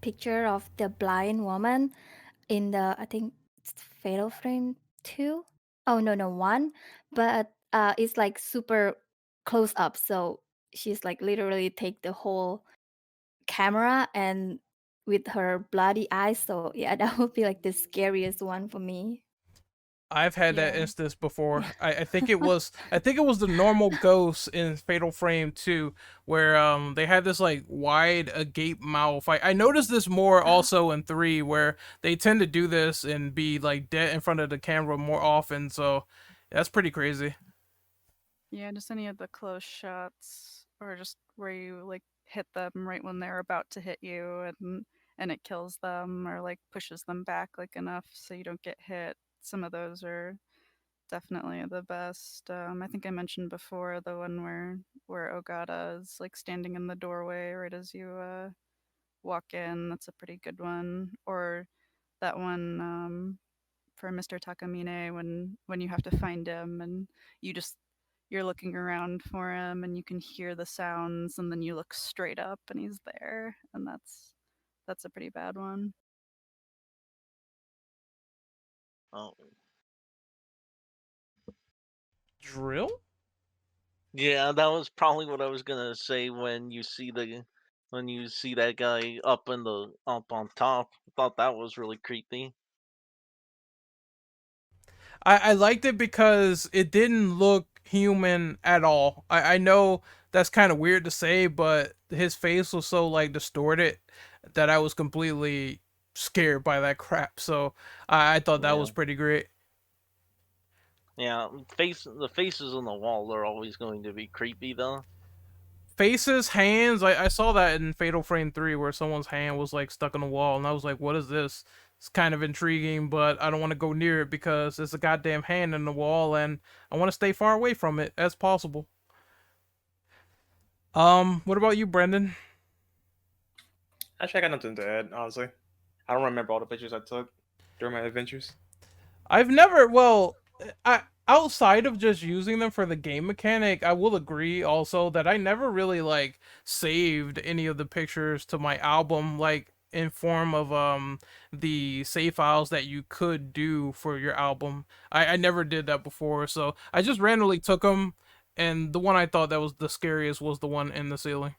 picture of the blind woman in the, I think it's Fatal Frame 2. Oh no, no, 1, but it's like super close up. So she's like literally take the whole camera and with her bloody eyes. So yeah, that would be like the scariest one for me. I've had that Yeah. instance before. I think it was the normal ghost in Fatal Frame 2 where they had this like wide agape mouth. I noticed this more also in 3 where they tend to do this and be like dead in front of the camera more often. So that's pretty crazy. Yeah, just any of the close shots or just where you like hit them right when they're about to hit you and it kills them or like pushes them back like enough so you don't get hit. Some of those are definitely the best. I think I mentioned before the one where Ogata is like standing in the doorway right as you walk in. That's a pretty good one. Or that one for Mr. Takamine when you have to find him and you just you're looking around for him and you can hear the sounds and then you look straight up and he's there and that's a pretty bad one. Oh, Drill? yeah, that was probably what I was gonna say when you see that guy up up on top. I thought that was really creepy. I liked it because it didn't look human at all. I know that's kind of weird to say, but his face was so like distorted that I was completely scared by that crap. So I thought that Yeah, was pretty great. yeah. The faces on the wall are always going to be creepy though. Faces, hands. I saw that in Fatal Frame 3 where someone's hand was like stuck in the wall, and I was like, what is this? It's kind of intriguing, but I don't want to go near it because it's a goddamn hand in the wall, and I want to stay far away from it as possible. What about you, Brendan? Actually, I got nothing to add. Honestly, I don't remember all the pictures I took during my adventures. I've never, well, I outside of just using them for the game mechanic, I will agree also that I never really like saved any of the pictures to my album like in form of the save files that you could do for your album. I never did that before, so I just randomly took them, and the one I thought that was the scariest was the one in the ceiling.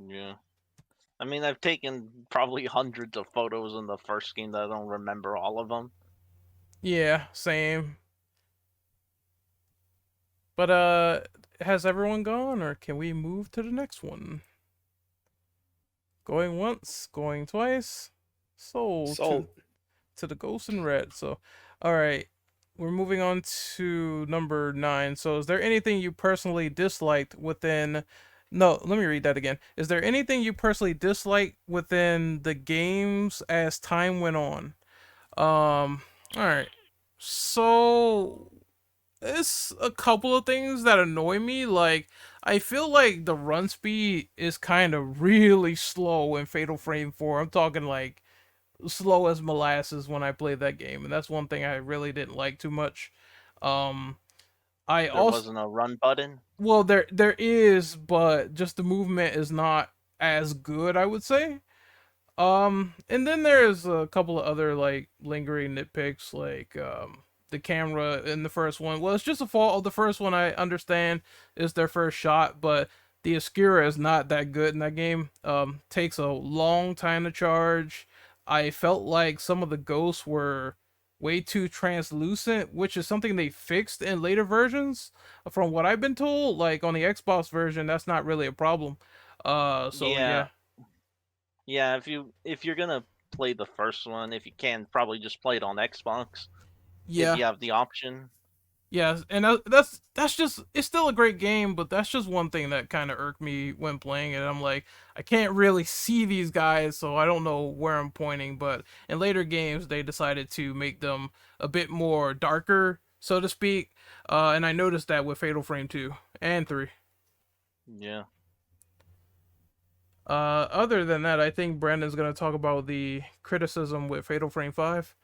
Yeah. I mean, I've taken probably hundreds of photos in the first game that I don't remember all of them. Yeah, same. But has everyone gone, or can we move to the next one? Going once, going twice. Sold So to the Ghost in Red. So, all right, we're moving on to number 9. So, is there anything you personally disliked within? No, let me read that again. Is there anything you personally disliked within the games as time went on? All right. So, it's a couple of things that annoy me. Like, I feel like the run speed is kind of really slow in Fatal Frame 4. I'm talking like slow as molasses when I played that game, and that's one thing I really didn't like too much. Um, I There also, wasn't a run button. well, there is, but just the movement is not as good, I would say. And then there's a couple of other like lingering nitpicks, like the camera in the first one. Well, it's just a fault of the first one. I understand is their first shot, but the Oscura is not that good in that game. Takes a long time to charge. I felt like some of the ghosts were way too translucent, which is something they fixed in later versions. From what I've been told, like on the Xbox version, that's not really a problem. So Yeah, yeah, yeah. If you're gonna play the first one, if you can, probably just play it on Xbox if yeah. you have the option. Yeah, and that's just it's still a great game, but that's just one thing that kind of irked me when playing it. I'm like, I can't really see these guys, so I don't know where I'm pointing. But in later games, they decided to make them a bit more darker, so to speak. And I noticed that with Fatal Frame 2 and 3. Yeah. Other than that, I think Brandon's gonna talk about the criticism with Fatal Frame 5.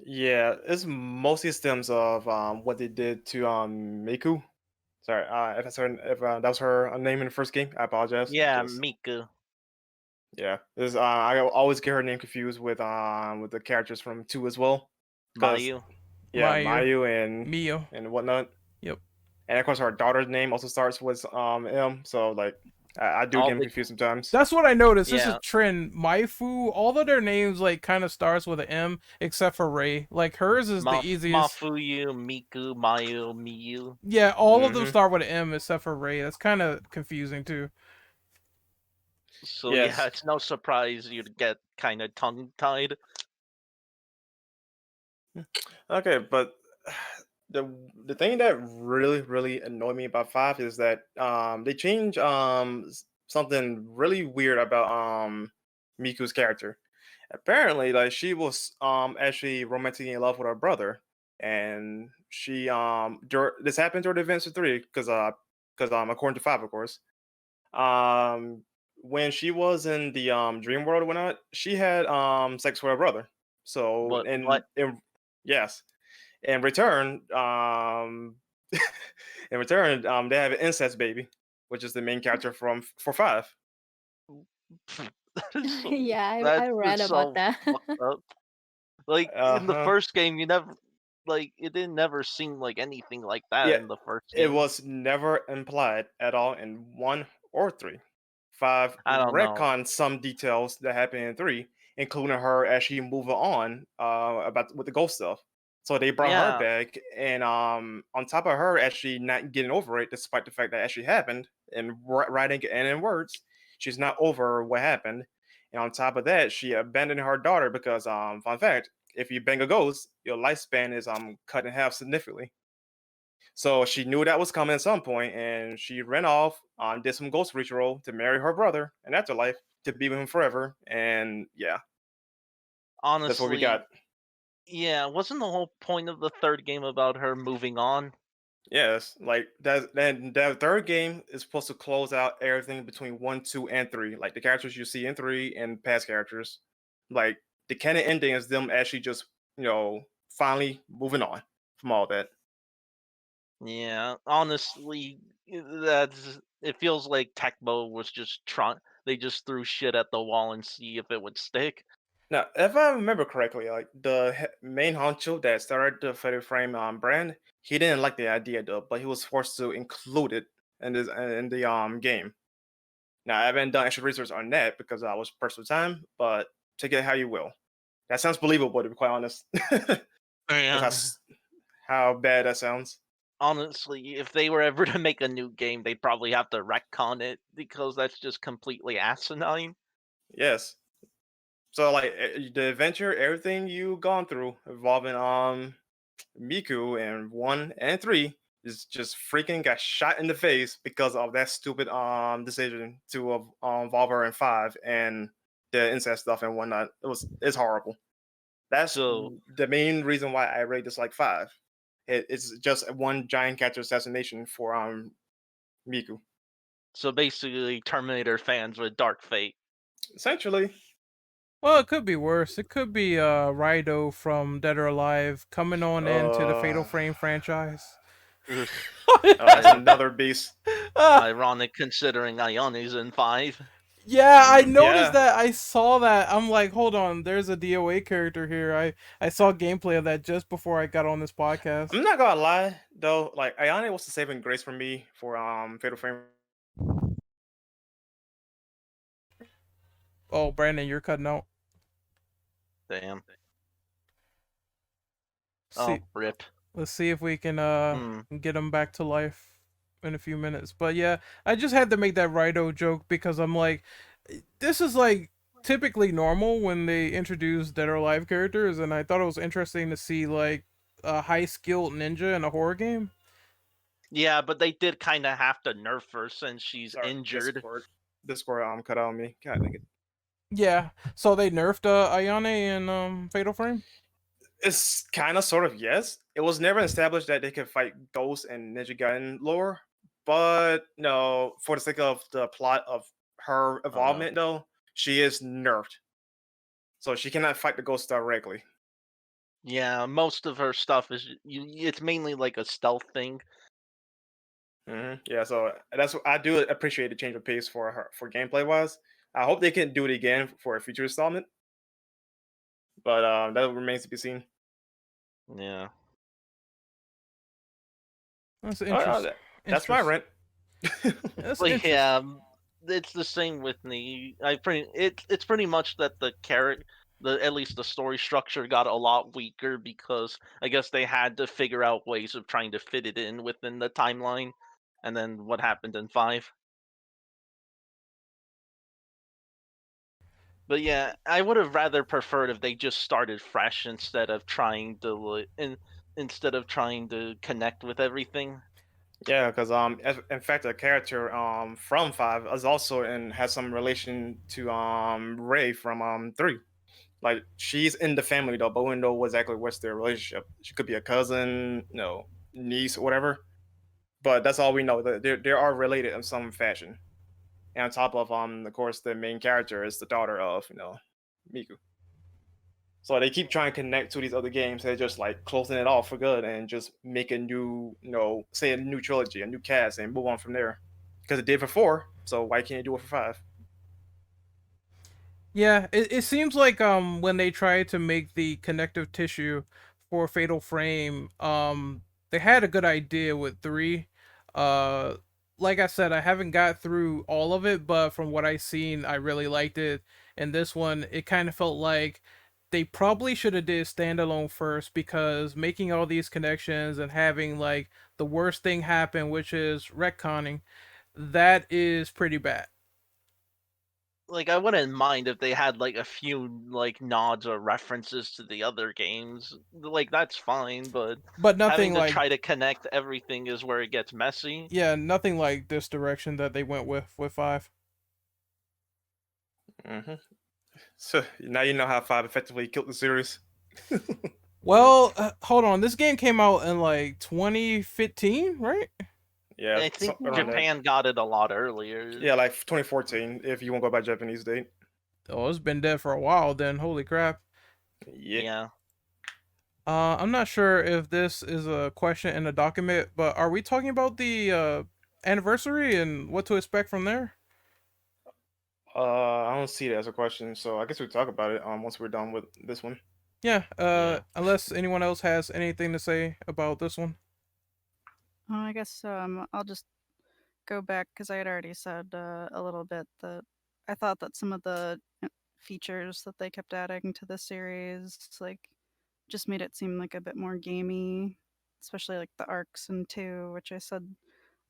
yeah, it's mostly stems of what they did to Miku. Sorry, if that was her name in the first game, I apologize. Yeah, Just Miku. yeah, this I always get her name confused with the characters from 2 as well. Because Mayu. yeah, Mayu, Mayu Mio. and whatnot. Yep. And of course, her daughter's name also starts with M. So like, I do All get them the- confused sometimes. That's what I noticed. This is Yeah. a trend. Maifu, all of their names like kind of starts with an M, except for Ray. Like hers is the easiest. Mafuyu, Miku, Mayu, Miyu. Yeah, all of them Mhm. start with an M except for Ray. That's kind of confusing too. So Yes. yeah, it's no surprise you'd get kind of tongue-tied. Okay, but the thing that really annoyed me about 5 is that they changed something really weird about Miku's character. Apparently, like she was actually romantically in love with her brother, and she this happened during the events of 3 because according to 5, of course, um when she was in the dream world or whatnot, she had sex with her brother. So What? in yes, in return, in return, they have an incest baby, which is the main character from for 5. That is so, Yeah, that I read is about so that. fucked up. Like Uh in the huh. first game, you never like it didn't never seem like anything like that Yeah, in the first it game. was never implied at all in 1 or 3. 5 I don't know. retconned some details that happened in 3, including her actually moving on about with the ghost stuff. So they brought her Yeah, back, and on top of her actually not getting over it, despite the fact that actually happened in writing and in words, she's not over what happened. And on top of that, she abandoned her daughter because fun fact, if you bang a ghost, your lifespan is cut in half significantly. So she knew that was coming at some point, and she ran off, did some ghost ritual to marry her brother in afterlife to be with him forever. And yeah, that's what we honestly, got. yeah. Wasn't the whole point of the third game about her moving on? Yes, like that. Then that third game is supposed to close out everything between 1, 2, and 3, like the characters you see in 3 and past characters. Like the canon ending is them actually just finally moving on from all that. Yeah, honestly, that's it feels like Tecmo was just trying. They just threw shit at the wall and see if it would stick. Now, if I remember correctly, like the main honcho that started the Fatal Frame brand, he didn't like the idea though, but he was forced to include it in the game. Now, I haven't done extra research on that because I was personal time, but take it how you will. That sounds believable, to be quite honest. That's Yeah. how bad that sounds. Honestly, if they were ever to make a new game, they'd probably have to retcon it because that's just completely asinine. Yes. So, like the adventure, everything you gone through involving Miku in 1 and 3 is just freaking got shot in the face because of that stupid decision to involve her in 5 and the incest stuff and whatnot. It's horrible. That's So, the main reason why I rate this like 5. It's just one giant character assassination for Miku. so basically, Terminator fans with Dark Fate. Essentially. Well, it could be worse. It could be Raido from Dead or Alive coming on into the Fatal Uh, Frame franchise. Ugh, that's another beast. ironic considering Ione's in 5. Yeah, I noticed Yeah. that. I saw that. I'm like, hold on, there's a DOA character here. I saw gameplay of that just before I got on this podcast. I'm not gonna lie though, like Ayane was the saving grace for me for Fatal Frame. Oh, Brandon, you're cutting out. Damn. See, Oh, rip. let's see if we can Hmm. get him back to life in a few minutes. But yeah, I just had to make that Raido joke because I'm like, this is like typically normal when they introduce Dead or Alive characters, and I thought it was interesting to see like a high skilled ninja in a horror game. Yeah, but they did kind of have to nerf her since she's Sorry, injured. Discord cut out on me. God dang it. Yeah, so they nerfed Ayane in Fatal Frame. It's kind of sort of yes. It was never established that they could fight ghosts and Ninja Gaiden lore, but no, for the sake of the plot of her involvement, though, she is nerfed, so she cannot fight the ghosts directly. Yeah, most of her stuff is it's mainly like a stealth thing. Yeah, so that's what I do appreciate the change of pace for her for gameplay wise. I hope they can do it again for a future installment, but that remains to be seen. Yeah. That's All right, interesting. that's my rent. That's But interesting. yeah, it's the same with me. It's pretty much that at least the story structure got a lot weaker because I guess they had to figure out ways of trying to fit it in within the timeline, and then what happened in 5. But yeah, I would have rather preferred if they just started fresh instead of trying to connect with everything. Yeah, because in fact, a character from 5 is also in has some relation to Ray from 3. Like she's in the family though, but we don't know exactly what's their relationship. She could be a cousin, niece or whatever. But that's all we know. That they are related in some fashion. And on top of course, the main character is the daughter of Miku. So they keep trying to connect to these other games. They're just like closing it off for good and just make a new, say a new trilogy, a new cast, and move on from there. Because it did for 4, so why can't you do it for 5? Yeah, it seems like when they tried to make the connective tissue for Fatal Frame, they had a good idea with 3. Uh like I said, I haven't got through all of it, but from what I've seen, I really liked it. And this one, it kind of felt like they probably should have did standalone first, because making all these connections and having like the worst thing happen, which is retconning, that is pretty bad. Like I wouldn't mind if they had like a few like nods or references to the other games. Like that's fine, but But having nothing to like, try to connect everything is where it gets messy. yeah, nothing like this direction that they went with 5. Hmm. So now you know how 5 effectively killed the series. Well, hold on. This game came out in like 2015, right? Yeah, I think around that. Japan got it a lot earlier. Yeah, like 2014, if you want to go by Japanese date. Oh, it's been dead for a while then. Holy crap. Yeah. Yeah. I'm not sure if this is a question in the document, but are we talking about the anniversary and what to expect from there? I don't see it as a question, so I guess we talk about it once we're done with this one. Yeah, Yeah. unless anyone else has anything to say about this one. I guess I'll just go back because I had already said a little bit that I thought that some of the features that they kept adding to the series, like, just made it seem like a bit more gamey, especially like the arcs in 2, which I said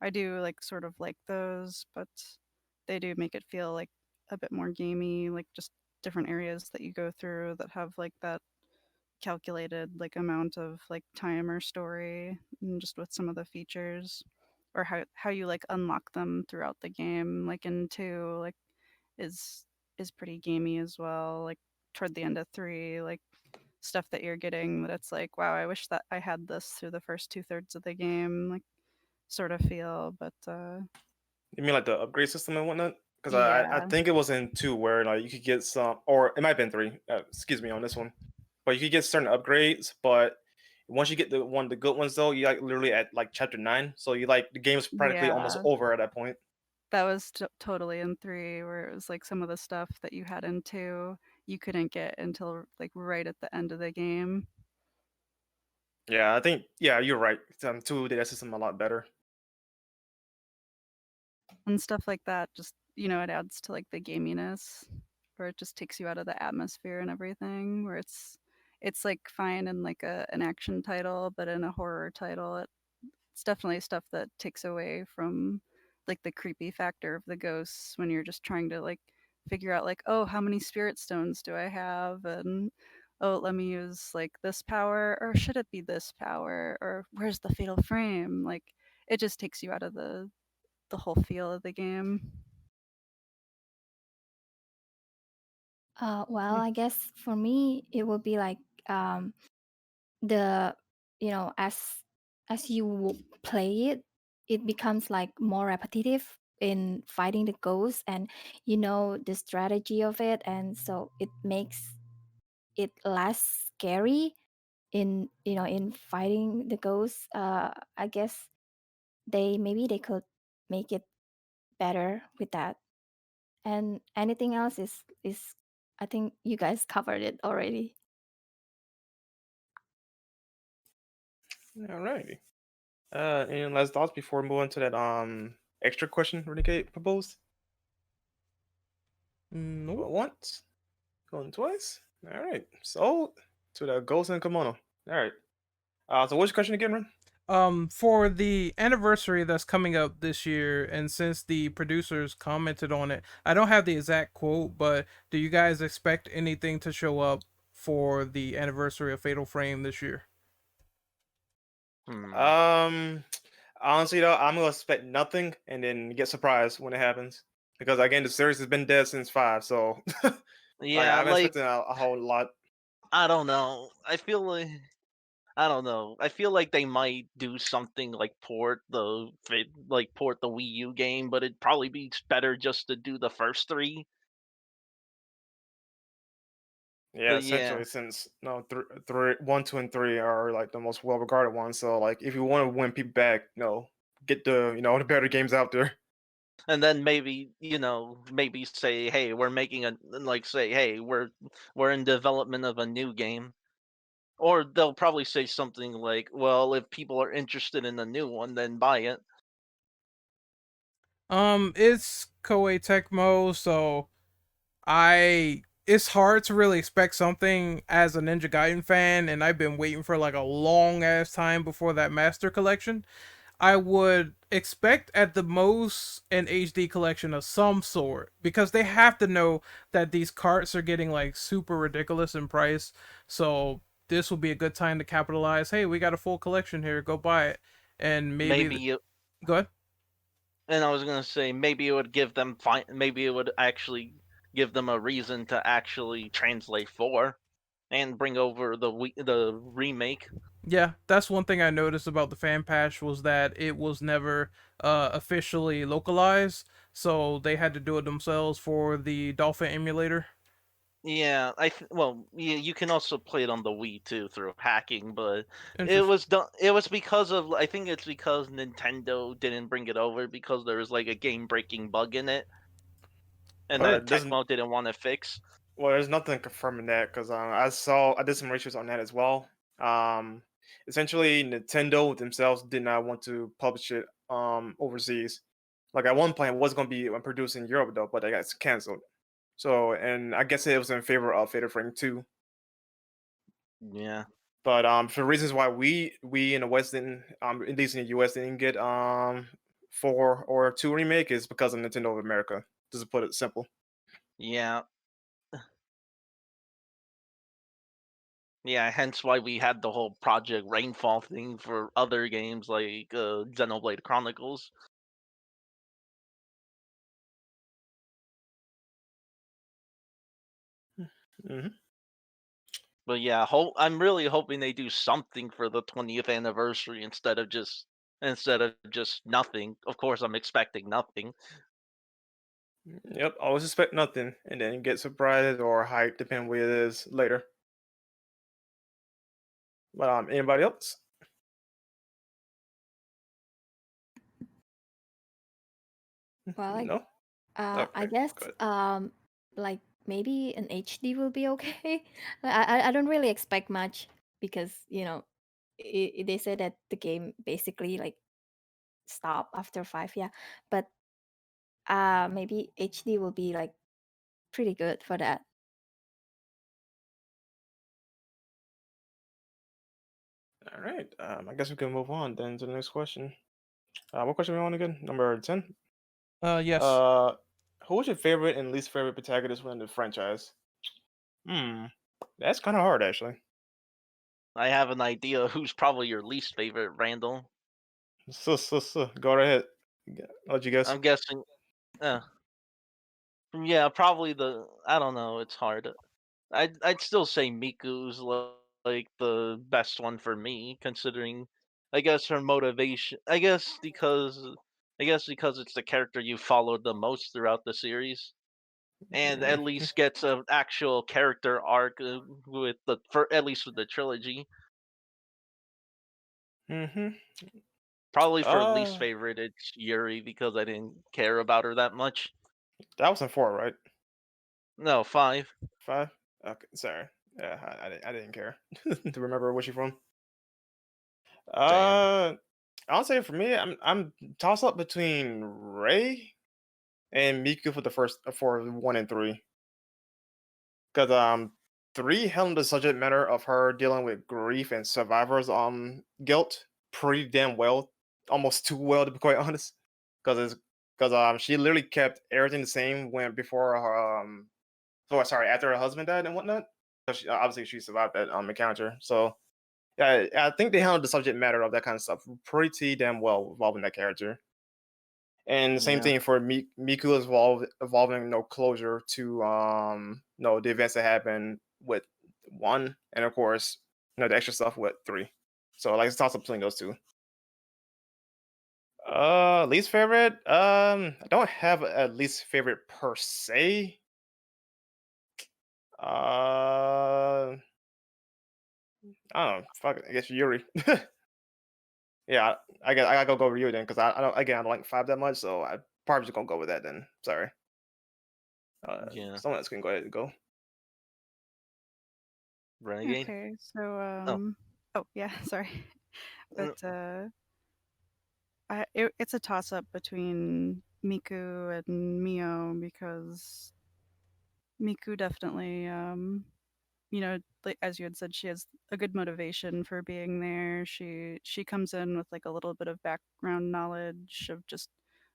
I do like sort of like those, but they do make it feel like a bit more gamey, like just different areas that you go through that have like that calculated like amount of like time or story, and just with some of the features or how you like unlock them throughout the game, like in 2, like is is pretty gamey as well, like toward the end of 3, like stuff that you're getting that it's like, wow, I wish that I had this through the first 2/3 of the game, like sort of feel, but You mean like the upgrade system and whatnot? Because I yeah. think it was in 2 where like you could get some, or it might have been 3. Excuse me on this one, but you could get certain upgrades. But once you get the good ones though, you like literally at like chapter 9, so you like the game's practically almost Yeah. over at that point. That was totally in 3, where it was like some of the stuff that you had in 2, you couldn't get until like right at the end of the game. Yeah, I think you're right. 2 did that system a lot better. And stuff like that just, it adds to like the gaminess, where it just takes you out of the atmosphere and everything, where it's like fine in like an action title, but in a horror title, it's definitely stuff that takes away from like the creepy factor of the ghosts when you're just trying to like figure out like, oh, how many spirit stones do I have, and oh, let me use like this power, or should it be this power, or where's the fatal frame, like it just takes you out of the whole feel of the game. Well, Hmm. I guess for me, it would be like the as you play it, it becomes like more repetitive in fighting the ghosts, and the strategy of it, and so it makes it less scary in fighting the ghosts. I guess they could make it better with that. And anything else is I think you guys covered it already. Alrighty. Any last thoughts before we move on to that extra question Renegade proposed? Nope. Going once, going twice. All right, sold to the Ghost and Kimono. All right. So what's your question again, Ren? For the anniversary that's coming up this year, and since the producers commented on it, I don't have the exact quote, but do you guys expect anything to show up for the anniversary of Fatal Frame this year? Um, honestly though, I'm gonna expect nothing and then get surprised when it happens. Because again, the series has been dead since 5, so like Yeah, I'm like expecting a whole lot. I don't know. I don't know. I feel like they might do something like port the Wii U game, but it'd probably be better just to do the first three. Yeah, But yeah, essentially, since no, three, 1, 2, and 3 are like the most well-regarded ones. So like, if you want to win people back, get the the better games out there. and then maybe maybe say, hey, we're making a like say, hey, we're in development of a new game. Or they'll probably say something like, well, if people are interested in the new one, then buy it. It's Koei Tecmo, so it's hard to really expect something as a Ninja Gaiden fan, and I've been waiting for like a long ass time before that Master Collection. I would expect at the most an HD collection of some sort because they have to know that these carts are getting like super ridiculous in price. So this will be a good time to capitalize. Hey, we got a full collection here. Go buy it. And maybe Maybe, go ahead. and I was gonna say maybe it would maybe it would actually give them a reason to actually translate 4 and bring over the remake. Yeah, that's one thing I noticed about the fan patch was that it was never officially localized, so they had to do it themselves for the Dolphin emulator. Yeah, well, you can also play it on the Wii too through hacking, but it Interesting. was done. It was because of I think it's because Nintendo didn't bring it over because there was like a game-breaking bug in it, and Well, that it doesn't. Tecmo didn't want to fix. Well, there's nothing confirming that because I did some research on that as well. Um, Essentially, Nintendo themselves did not want to publish it overseas. Like at one point, it was going to be produced in Europe though, but it got canceled. So, and I guess it was in favor of Fatal Frame 2. Yeah. But for reasons why we in the West didn't, at least in the US, didn't get 4 or 2 remake is because of Nintendo of America. Just to put it simple. Yeah. Yeah, hence why we had the whole Project Rainfall thing for other games like Xenoblade Chronicles. Hmm. But yeah, I'm really hoping they do something for the 20th anniversary instead of just nothing. Of course, I'm expecting nothing. Yep, always expect nothing and then get surprised or hyped, depending what it is later. But anybody else? Well, No. I Okay, guess good. like maybe an HD will be okay. I don't really expect much because they said that the game basically like stop after 5, yeah. But maybe HD will be like pretty good for that. All right. I guess we can move on then to the next question. What question are we on again? Number 10. Yes. Uh, who was your favorite and least favorite protagonist within the franchise? Hmm, that's kind of hard actually. I have an idea who's probably your least favorite, Randall. Go right ahead. I'll let you guess. I'm guessing. Uh, yeah, probably the. I don't know. It's hard. I'd still say Miku's like the best one for me, considering. I guess her motivation. I guess because it's the character you followed the most throughout the series, and at least gets an actual character arc for at least with the trilogy. Mm-hmm. Probably for least Uh, favorite, it's Yuri because I didn't care about her that much. that was in 4, right? No, 5. 5. Okay, sorry. Yeah, I didn't care to remember where she's from. Damn. Uh, I'll say for me, I'm toss up between Ray and Miku for the first for 1 and 3. because 3 handled the subject matter of her dealing with grief and survivors guilt pretty damn well, almost too well to be quite honest. Because she literally kept everything the same when before her sorry, after her husband died and whatnot. So obviously she survived that encounter. So yeah, I think they handled the subject matter of that kind of stuff pretty damn well involving that character. And the same Yeah. thing for Miku evolving no closure to no the events that happened with 1, and of course the extra stuff with 3. So like it's toss up between those two. Least favorite? I don't have a least favorite per se. I don't know. Fuck it. I guess Yuri. Yeah, I guess I gotta go over Yuri then because I don't again I don't like 5 that much, so I probably just gonna go with that then. Sorry. Yeah. Someone else can go ahead and go. Renegade. Okay, so Oh. oh yeah, sorry, Uh, but it's a toss up between Miku and Mio because Miku definitely you know, like as you had said, she has a good motivation for being there. She comes in with like a little bit of background knowledge of just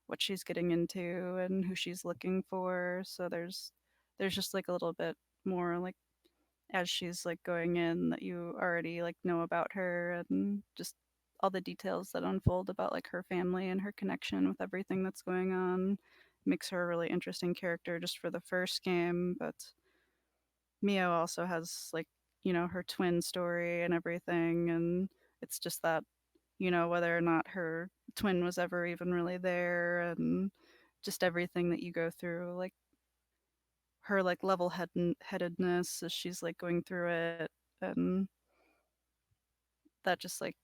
what she's getting into and who she's looking for. So there's just like a little bit more like as she's like going in that you already like know about her and just all the details that unfold about like her family and her connection with everything that's going on makes her a really interesting character just for the first game. But Mio also has like, her twin story and everything, and it's just that, whether or not her twin was ever even really there and just everything that you go through, like her like headedness as she's like going through it, and that just like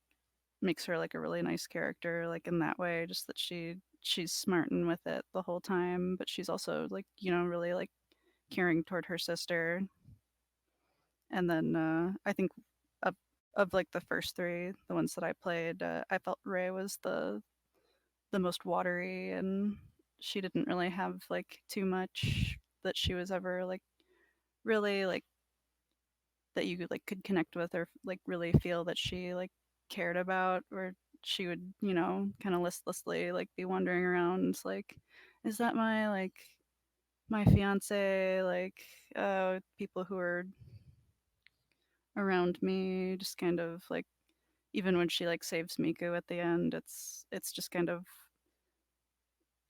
makes her like a really nice character like in that way, just that she's smarting with it the whole time, but she's also like, really like caring toward her sister. And then I think of, of like the first three, the ones that I played, I felt Ray was the most watery, and she didn't really have like too much that she was ever like really like that you like could connect with or like really feel that she like cared about, or she would, kind of listlessly like be wandering around like, is that my like my fiance, like people who are around me, just kind of like, even when she like saves Miku at the end, it's just kind of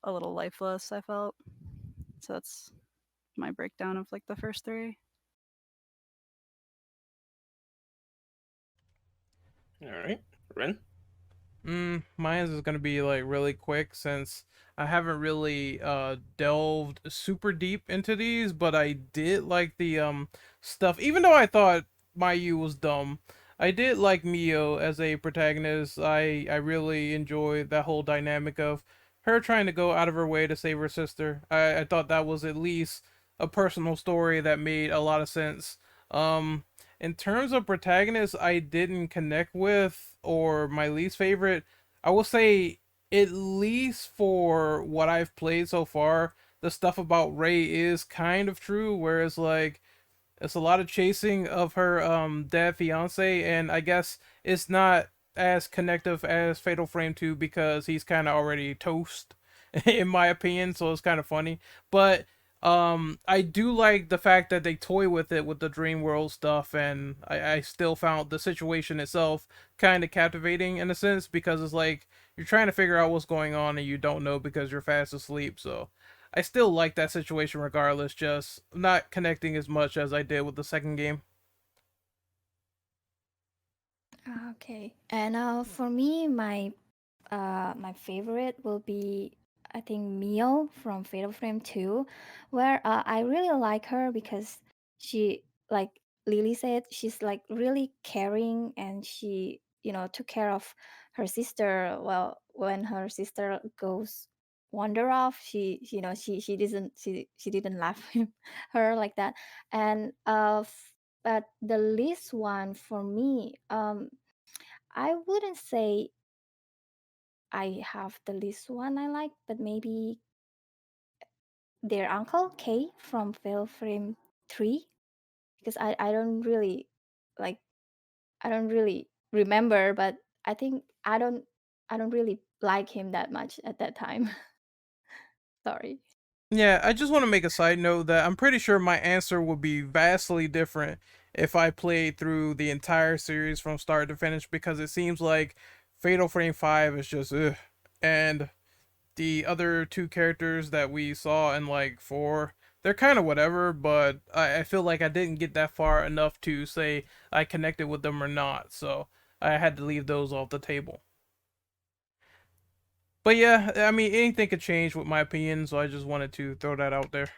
a little lifeless, I felt. So that's my breakdown of like the first three. All right, Ren. Mine is gonna be like really quick since I haven't really delved super deep into these, but I did like the stuff. Even though I thought Mayu was dumb, I did like Mio as a protagonist. I really enjoyed that whole dynamic of her trying to go out of her way to save her sister. I thought that was at least a personal story that made a lot of sense. Um, in terms of protagonists I didn't connect with or my least favorite, I will say at least for what I've played so far, the stuff about Ray is kind of true. Whereas like it's a lot of chasing of her dead fiance, and I guess it's not as connective as Fatal Frame 2 because he's kind of already toast in my opinion, so it's kind of funny. But I do like the fact that they toy with it with the dream world stuff, and I still found the situation itself kind of captivating in a sense because it's like you're trying to figure out what's going on and you don't know because you're fast asleep. So I still like that situation regardless, just not connecting as much as I did with the second game. Okay. And for me, my favorite will be, I think, Mio from Fatal Frame 2, where I really like her because she, like Lily said, she's like really caring, and she, took care of her sister. Well, when her sister goes wander off, she didn't laugh her like that. And but the least one for me, I wouldn't say I have the least one I like, but maybe their uncle K from Fail Frame 3. because I don't really like I don't really remember, but I think I don't really like him that much at that time. Sorry. Yeah, I just want to make a side note that I'm pretty sure my answer would be vastly different if I played through the entire series from start to finish, because it seems like Fatal Frame 5 is just ugh. And the other two characters that we saw in like 4, they're kind of whatever, but I feel like I didn't get that far enough to say I connected with them or not, so I had to leave those off the table. But yeah, I mean, anything could change with my opinion, so I just wanted to throw that out there.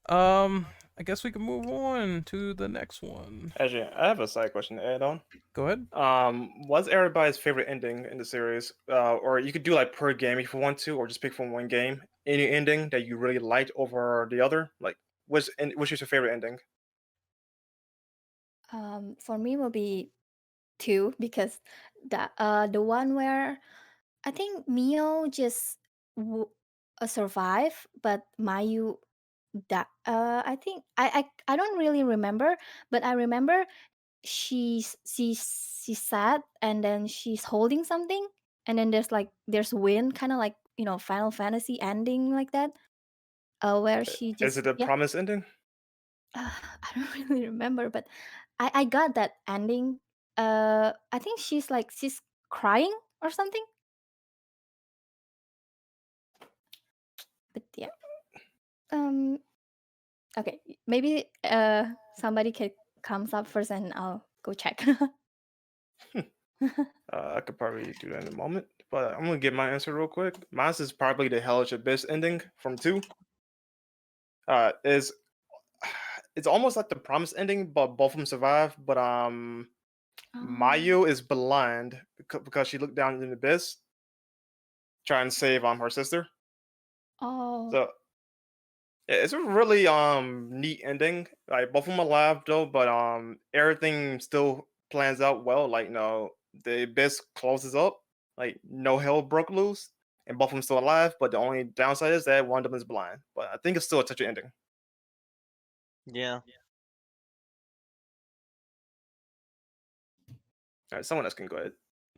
Um, I guess we can move on to the next one. Actually, I have a side question to add on. Go ahead. What's everybody's favorite ending in the series? Or you could do like per game if you want to, or just pick from one game. Any ending that you really liked over the other? Like, which is your favorite ending? For me will be two, because the one where I think Mio just survived, but Mayu that I think I don't really remember, but I remember she's sad, and then she's holding something, and then there's wind, kind of like, Final Fantasy ending like that, where she Is just, it a yeah. promise ending? I don't really remember, but I got that ending. I think she's crying or something. But yeah. Um. Okay. Maybe somebody can comes up first, and I'll go check. I could probably do that in a moment, but I'm gonna give my answer real quick. Mine is probably the Hellish Abyss ending from 2. Is it's almost like the promise ending, but both of them survive. But Oh. Mayu is blind because she looked down in the abyss, trying to save her sister. Oh. So yeah, it's a really neat ending. Like both of them alive though, but everything still plans out well. Like the abyss closes up, like no hell broke loose, and both of them still alive. But the only downside is that one of them is blind. But I think it's still a touching ending. Yeah. All right, someone else can go ahead.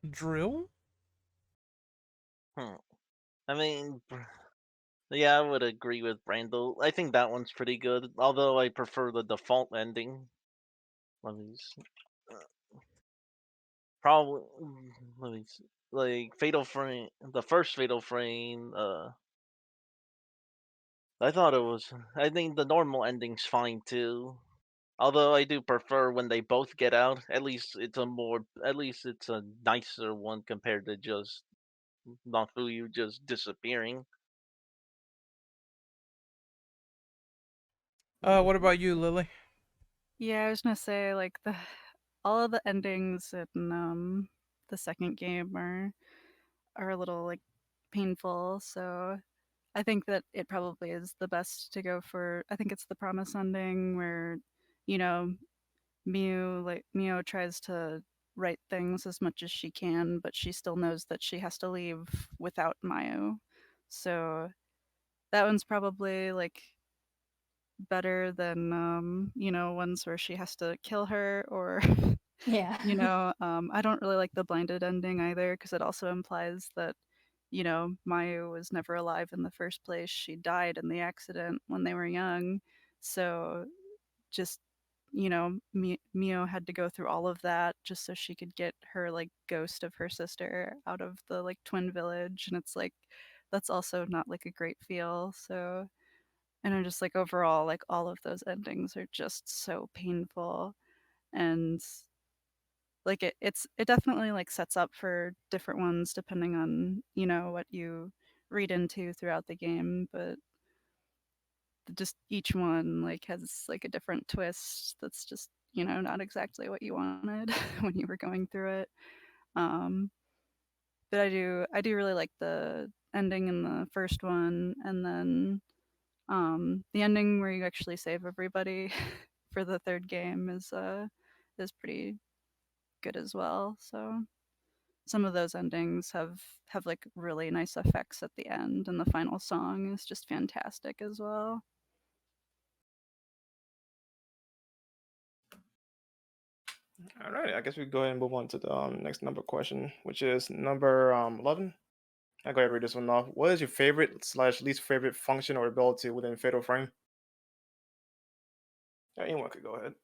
Drill? Hmm. I mean, yeah, I would agree with Randall. I think that one's pretty good, although I prefer the default ending. Let me see. Probably, let me see. Like Fatal Frame, the first Fatal Frame. I thought it was. I think the normal ending's fine too. Although I do prefer when they both get out. At least it's a more. At least it's a nicer one compared to just Nafuyu just disappearing. What about you, Lily? Yeah, I was gonna say like the all of the endings in the second game are a little like painful, so I think that it probably is the best to go for. I think it's the promise ending where, you know, Mio tries to right things as much as she can, but she still knows that she has to leave without Mayu. So that one's probably like better than ones where she has to kill her or Yeah. I don't really like the blinded ending either because it also implies that Mayu was never alive in the first place. She died in the accident when they were young. So just, Mio had to go through all of that just so she could get her like ghost of her sister out of the like twin village. And it's like, that's also not like a great feel. So, and I'm just like overall, like all of those endings are just so painful. And like it definitely like sets up for different ones depending on what you read into throughout the game, but just each one like has like a different twist that's just not exactly what you wanted when you were going through it. um but I do really like the ending in the first one, and then the ending where you actually save everybody for the third game is pretty good as well. So some of those endings have like really nice effects at the end, and the final song is just fantastic as well. All right, I guess we go ahead and move on to the next number question, which is number 11. I'll go ahead and read this one off. What is your favorite slash least favorite function or ability within Fatal Frame? Yeah, anyone could go ahead.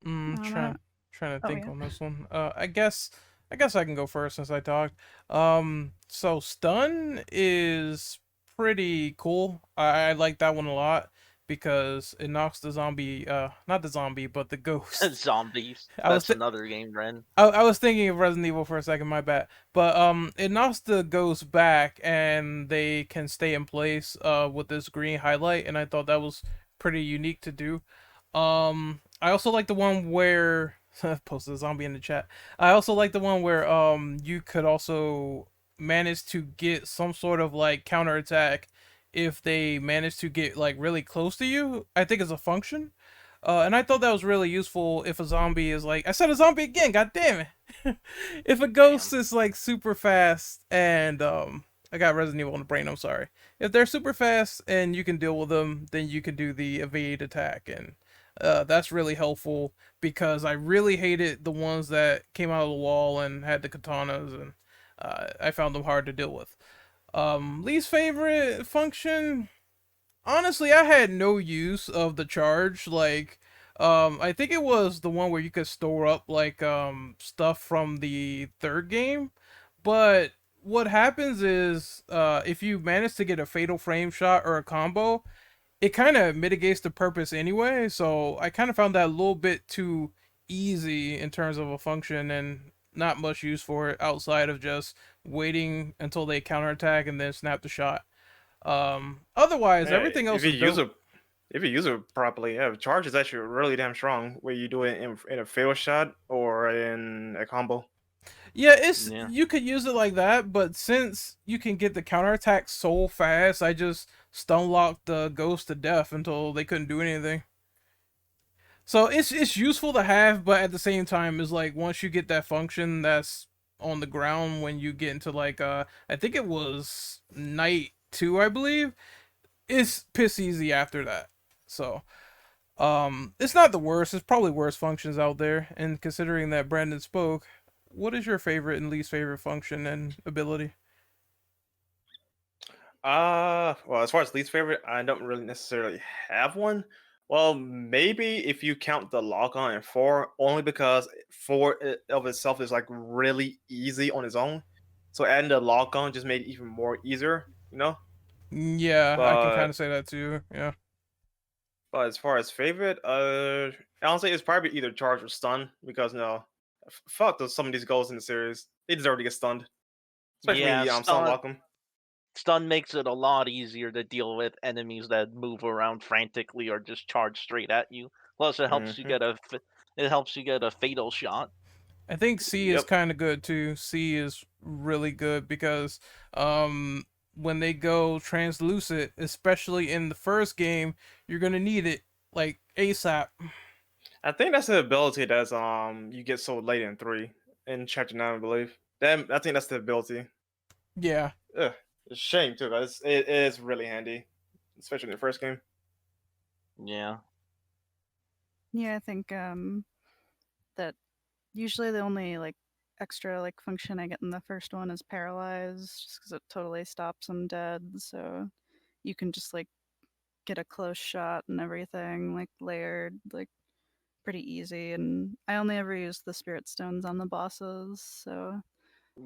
I don't. Trying to Oh think yeah. on this one. I guess I can go first since I talked. So stun is pretty cool. I like that one a lot because it knocks the zombie, not the zombie, but the ghost. Zombies. I was That's th- another game, Ren. I was thinking of Resident Evil for a second, my bad. But it knocks the ghosts back, and they can stay in place with this green highlight, and I thought that was pretty unique to do. I also like the one where posted a zombie in the chat. I also like the one where you could also manage to get some sort of like counterattack if they manage to get like really close to you. I think it's a function. And I thought that was really useful if a zombie is like, I said a zombie again, god damn it. If a ghost Damn. is like super fast and I got Resident Evil on the brain, I'm sorry. If they're super fast and you can deal with them, then you can do the evade attack, and that's really helpful because I really hated the ones that came out of the wall and had the katanas, and I found them hard to deal with. Least favorite function, honestly, I had no use of the charge. Like, I think it was the one where you could store up like stuff from the third game. But what happens is, if you manage to get a fatal frame shot or a combo, it kind of mitigates the purpose anyway. So I kind of found that a little bit too easy in terms of a function and not much use for it outside of just waiting until they counterattack and then snap the shot. Otherwise, Yeah, everything else is dope. if you use it properly, yeah, charge is actually really damn strong. Where you do it in a fail shot or in a combo. Yeah, it's Yeah. you could use it like that, but since you can get the counterattack so fast, I just stun locked the ghost to death until they couldn't do anything. So it's useful to have, but at the same time, it's like once you get that function that's on the ground when you get into like I think it was night 2, I believe, it's piss easy after that. So it's not the worst. It's probably worse functions out there. And considering that Brandon spoke, what is your favorite and least favorite function and ability? Well, as far as least favorite, I don't really necessarily have one. Well, maybe if you count the lock on in four, only because of itself is like really easy on its own. So adding the lock on just made it even more easier, you know. Yeah, I can kind But of say that too. Yeah. as far as favorite, honestly, it's probably either charge or stun because no, fuck those some of these goals in the series. They deserve to get stunned, especially when Yeah, you stun lock them. stun makes it a lot easier to deal with enemies that move around frantically or just charge straight at you. Plus, it helps you get a fatal shot. I think C is Yep. kind of good too. C is really good because when they go translucent, especially in the first game, you're gonna need it like ASAP. I think that's the ability that's you get so late in 3 in chapter 9, I believe. Then I think that's the ability. Yeah. Ugh, it's a shame too, guys. It is really handy, especially in the first game. Yeah. Yeah, I think that usually the only like extra like function I get in the first one is paralyzed, just because it totally stops them dead. So you can just like get a close shot and everything like layered, like pretty easy. And I only ever use the spirit stones on the bosses, so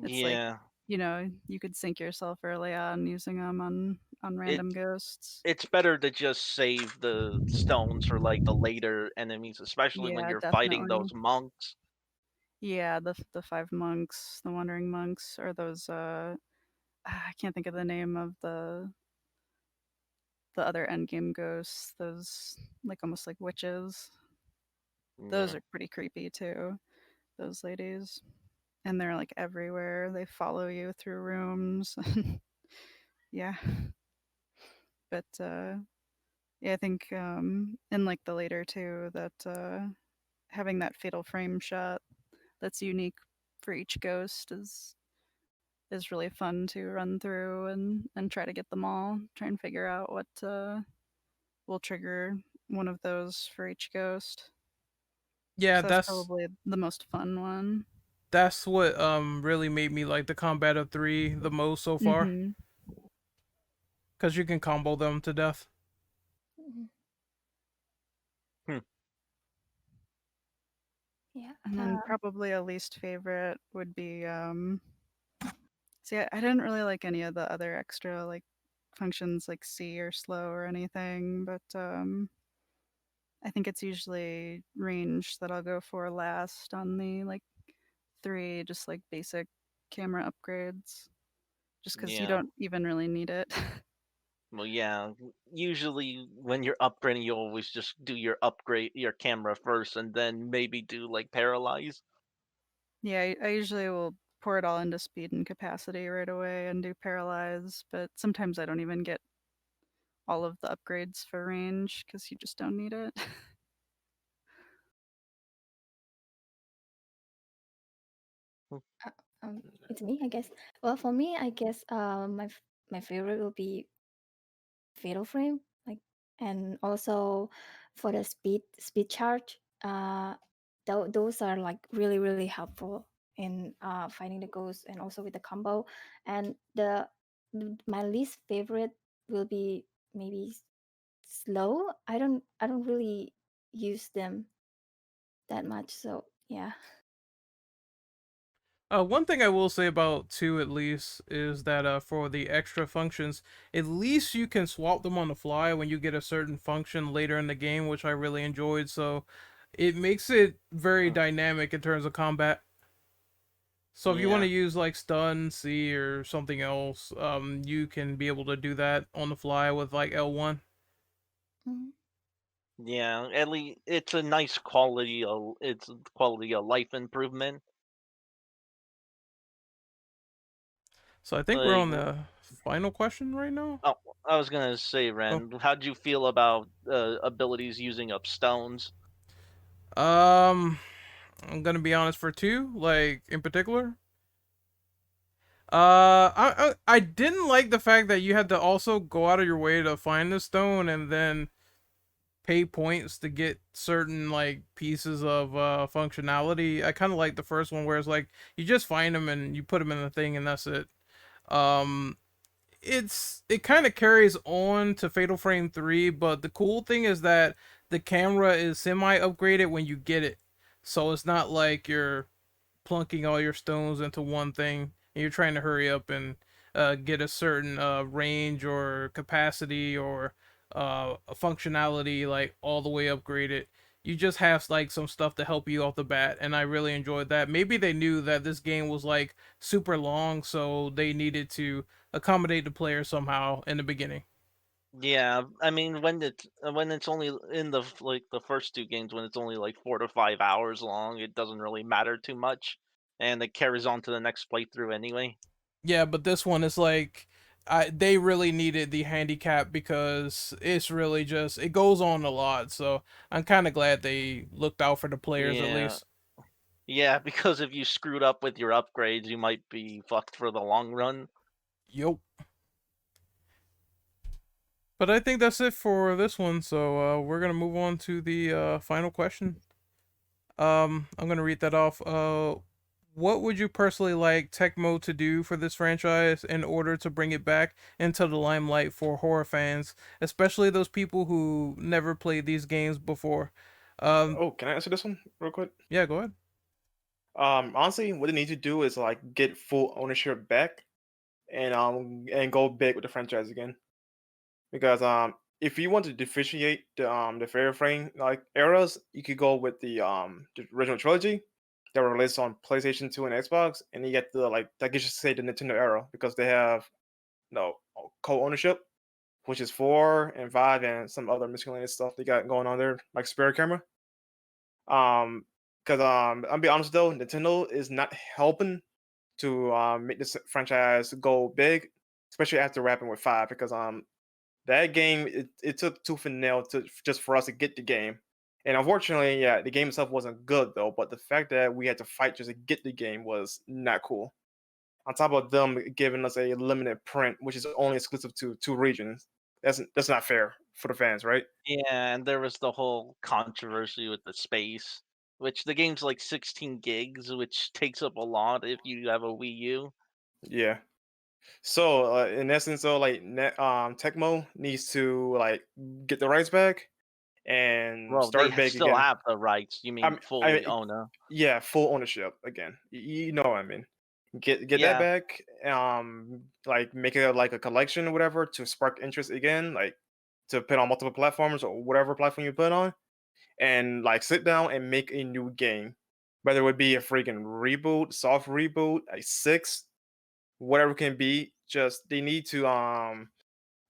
it's like, Yeah. you could sink yourself early on using them on It random ghosts. it's better to just save the stones for like the later enemies, especially when Yeah, you're fighting definitely. those monks. Yeah, the five monks, the wandering monks, or those I can't think of the name of the other endgame ghosts. Those like almost like witches. Those Yeah. are pretty creepy too. Those ladies, and they're like everywhere. They follow you through rooms. Yeah, but yeah, I think in like the later two that having that fatal frame shot that's unique for each ghost is really fun to run through and try to get them all. Try and figure out what will trigger one of those for each ghost. Yeah, So that's probably the most fun one. that's what really made me like the Combat of 3 the most so far, Hmm because you can combo them to death. Mhm. Hmm. Yeah. And then probably a least favorite would be see, I didn't really like any of the other extra like functions like C or slow or anything, but I think it's usually range that I'll go for last on the like 3 just like basic camera upgrades just cuz you Yeah. don't even really need it. Well, yeah. Usually, when you're upgrading, you always just do your camera first, and then maybe do like paralyze. Yeah, I usually will pour it all into speed and capacity right away and do paralyze, but sometimes I don't even get all of the upgrades for range because you just don't need it. Uh, it's me, I guess. Well, for me, I guess my favorite will be Fatal Frame, like, and also for the speed charge. Those are like really helpful in fighting the ghosts and also with the combo. And my least favorite will be maybe slow. I don't really use them that much. So yeah. One thing I will say about 2 at least is that for the extra functions, at least you can swap them on the fly when you get a certain function later in the game, which I really enjoyed. So it makes it very Hmm. dynamic in terms of combat. So if you want Yeah. to use like stun, C, or something else, you can be able to do that on the fly with like L1. Mhm. Yeah. At least it's a nice quality of life improvement. So I think we're Like, on the final question right now. oh, I was gonna say, Oh, Ren, how'd you feel about abilities using up stones? um, I'm gonna be honest for 2, like in particular. I didn't like the fact that you had to also go out of your way to find the stone and then pay points to get certain like pieces of functionality. I kind of like the first one where it's like you just find them and you put them in the thing and that's it. Um, it kind of carries on to Fatal Frame 3, but the cool thing is that the camera is semi upgraded when you get it, so it's not like you're plunking all your stones into one thing and you're trying to hurry up and get a certain range or capacity or functionality like all the way upgraded. You just have like some stuff to help you off the bat, and I really enjoyed that. Maybe they knew that this game was like super long, so they needed to accommodate the player somehow in the beginning. Yeah, I mean when it's only in like the first two games when it's only like 4 to 5 hours long, it doesn't really matter too much, and it carries on to the next playthrough anyway. Yeah, but this one is like they really needed the handicap because it's really just it goes on a lot. So I'm kind of glad they looked out for the players at Yeah, least. yeah, because if you screwed up with your upgrades, you might be fucked for the long run. Yup. But I think that's it for this one. So we're gonna move on to the final question. I'm gonna read that off. What would you personally like Tecmo to do for this franchise in order to bring it back into the limelight for horror fans, especially those people who never played these games before? Um, Oh, can I answer this one real quick? yeah, go ahead. Honestly, what they need to do is like get full ownership back and go big with the franchise again. Because if you want to differentiate the fair frame like eras, you could go with the original trilogy that were released on PlayStation 2 and Xbox, and you get the like that gets you to say the Nintendo era because they have no co-ownership, which is 4 and 5 and some other miscellaneous stuff they got going on there, like Spirit Camera. Because I'll be honest though, Nintendo is not helping to make this franchise go big, especially after wrapping with 5, because that game it took tooth and nail to just for us to get the game. And unfortunately, yeah, the game itself wasn't good though. But the fact that we had to fight just to get the game was not cool. On top of them giving us a limited print, which is only exclusive to 2 regions, that's not fair for the fans, right? Yeah, and there was the whole controversy with the space, which the game's like 16 gigs, which takes up a lot if you have a Wii U. Yeah. So in essence, though, like Tecmo needs to like get the rights back and Well, they start big still again. have the rights. You mean I fully own them? yeah, full ownership again. You know what I mean? Get that Yeah. back. Like make it like a collection or whatever to spark interest again, like to put on multiple platforms or whatever platform you put on, and like sit down and make a new game. Whether it would be a freaking reboot, soft reboot, a six, whatever it can be. Just they need to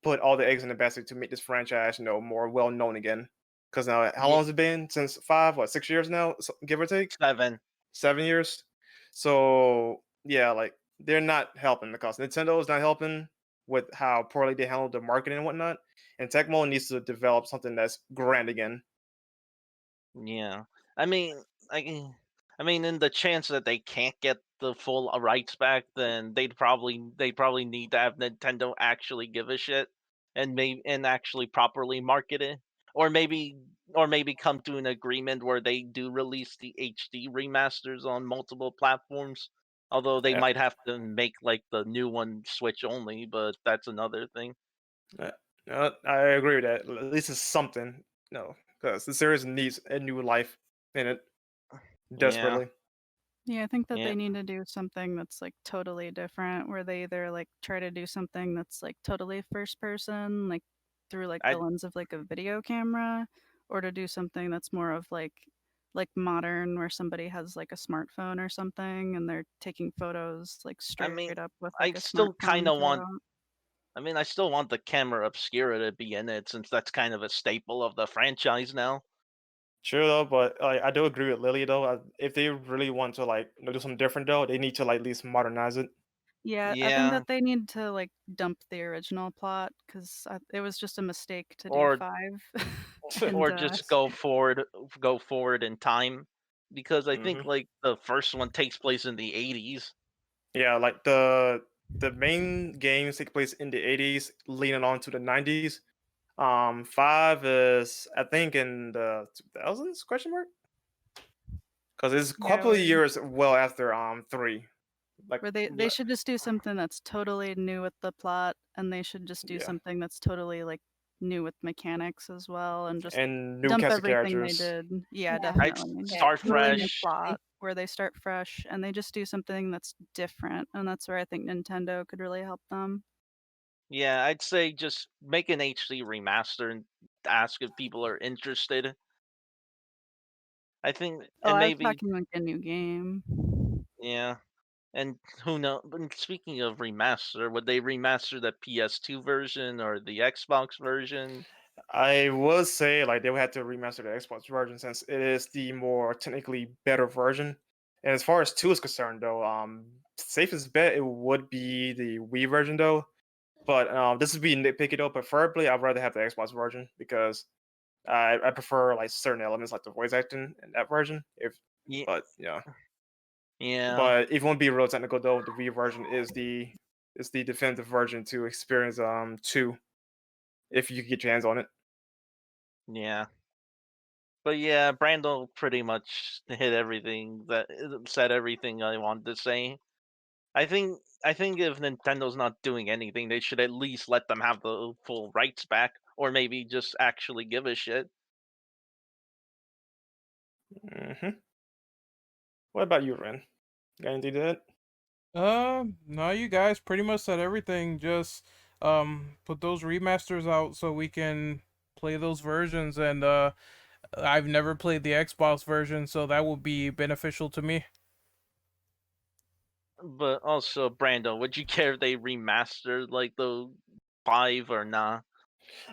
put all the eggs in the basket to make this franchise, more well known again. Because now, how long Ye- has it been since 6 years now, give or take? 7. 7 years. So yeah, like they're not helping because Nintendo is not helping with how poorly they handle the marketing and whatnot. And Tecmo needs to develop something that's grand again. Yeah. I mean, in the chance that they can't get the full rights back, then they probably need to have Nintendo actually give a shit and actually properly market it, or maybe come to an agreement where they do release the HD remasters on multiple platforms. Although they Yeah, might have to make like the new one Switch only, but that's another thing. I agree with that. At least it's something. No, because the series needs a new life in it Yeah. desperately. Yeah, I think that Yeah. they need to do something that's like totally different, where they either like try to do something that's like totally first person, like through like the I lens of like a video camera, or to do something that's more of like modern, where somebody has like a smartphone or something and they're taking photos like I mean straight up with I like a still kind smartphone of want throughout. I still want the camera obscura to be in it since that's kind of a staple of the franchise now. True though, but I do agree with Lily though. If they really want to like do something different though, they need to like at least modernize it. Yeah, I think Yeah, that they need to like dump the original plot because it was just a mistake to do or five, and or just go forward in time because I Hmm. think like the first one takes place in the 80s. Yeah, like the main games take place in the 80s, leaning on to the 90s. Five is I think in the 2000s question mark because it's a yeah, couple of years well after three. Like where they should just do something that's totally new with the plot, and they should just do yeah, something that's totally like new with mechanics as well, and just and new dump cast of everything they characters. did. Yeah, Yeah. I'd definitely. Yeah. start Totally new fresh. plot where they start fresh and they just do something that's different, and that's where I think Nintendo could really help them. Yeah, I'd say just make an HD remaster and ask if people are interested. I think, Oh, and I was maybe, talking like a new game. yeah. And who knows? Speaking of remaster, would they remaster the PS2 version or the Xbox version? I would say like they would have to remaster the Xbox version since it is the more technically better version. And as far as two is concerned, though, safest bet it would be the Wii version, though. But this would be nitpicky though. Preferably, I'd rather have the Xbox version because I prefer like certain elements like the voice acting in that version. Yeah, But yeah, yeah, but if you want to be real technical though, the Wii version is the definitive version to experience two if you could get your hands on it. yeah. But yeah, Brando pretty much hit everything that said everything I wanted to say. I think if Nintendo's not doing anything, they should at least let them have the full rights back, or maybe just actually give a shit. Hmm. What about you, Ren? Got anything to that? No, you guys pretty much said everything. Just put those remasters out so we can play those versions. And I've never played the Xbox version, so that would be beneficial to me. But also, Brando, would you care if they remastered like the 5 or not?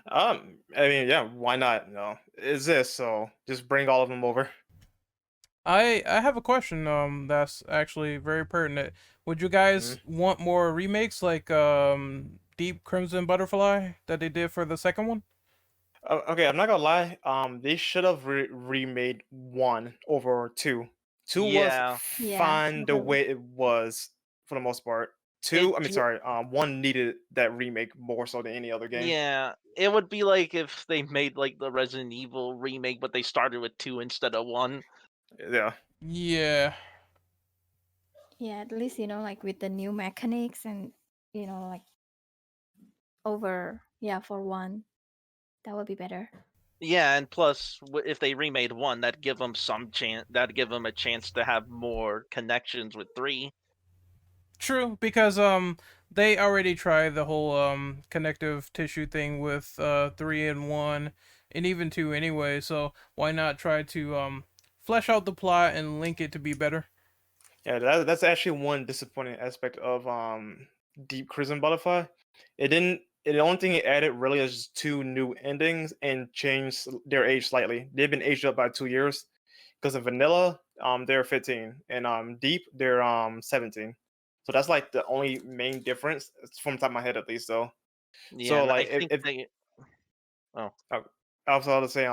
I mean, yeah, why not? No, it's this, so just bring all of them over. I have a question. That's actually very pertinent. Would you guys Mhm. want more remakes like Deep Crimson Butterfly that they did for the second one? Okay, I'm not gonna lie. They should have remade one over two. Two was Yeah, Yeah. fine the Totally. way it was for the most part. it. Two, I mean, sorry, one needed that remake more so than any other game. Yeah, it would be like if they made like the Resident Evil remake, but they started with 2 instead of 1. Yeah. Yeah. Yeah, at least like with the new mechanics and like over for one, that would be better. Yeah, and plus, if they remade 1, that'd give them some chance. That'd give them a chance to have more connections with 3. True, because they already tried the whole connective tissue thing with 3 and 1 and even 2 anyway, so why not try to flesh out the plot and link it to be better? Yeah, that's actually one disappointing aspect of Deep Crimson Butterfly. It didn't. The only thing it added really is just 2 new endings and changed their age slightly. They've been aged up by 2 years. Because of Vanilla, they're 15, and Deep, they're 17. So that's like the only main difference from the top of my head, at least. Though. Yeah, So and I like think if they. Oh, uh, I was about to say,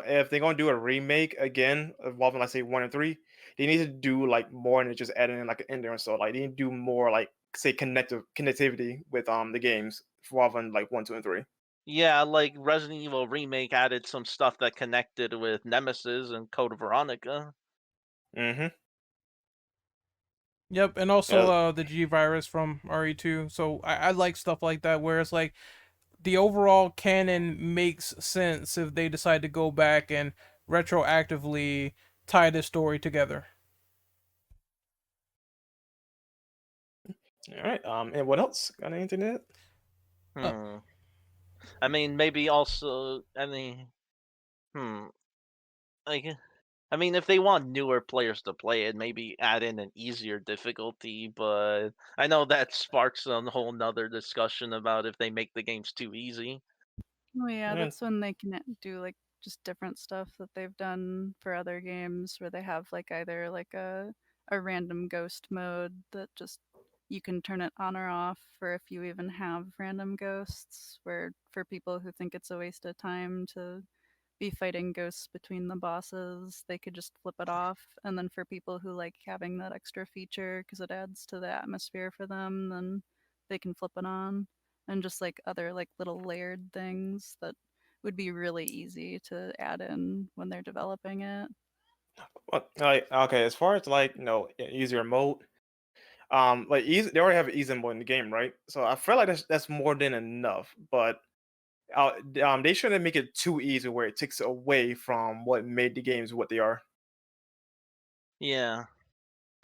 if they're gonna do a remake again involving, let's say 1 and 3, they need to do like more than just adding in like an ender and so. Like they need to do more like say connectivity with the games rather than like 1, 2, and 3. yeah, like Resident Evil Remake added some stuff that connected with Nemesis and Code Veronica. Mm-hmm. Yep, and also Yeah. the G virus from RE2. So I like stuff like that where it's like the overall canon makes sense if they decide to go back and retroactively tie this story together. All right. And what else? Got anything to Uh, Hmm. I mean, maybe also. I mean, hmm. Like, I mean, if they want newer players to play it, maybe add in an easier difficulty. But I know that sparks a whole nother discussion about if they make the games too easy. Oh yeah, add? that's when they can do like just different stuff that they've done for other games where they have like either like a random ghost mode that just you can turn it on or off, or if you even have random ghosts, where for people who think it's a waste of time to be fighting ghosts between the bosses, they could just flip it off. And then for people who like having that extra feature because it adds to the atmosphere for them, then they can flip it on. And just like other like little layered things that would be really easy to add in when they're developing it. Well, like okay, as far as like easier mode, like easy, they already have easy mode in the game, right? So I feel like that's more than enough. But they shouldn't make it too easy where it takes away from what made the games what they are. Yeah.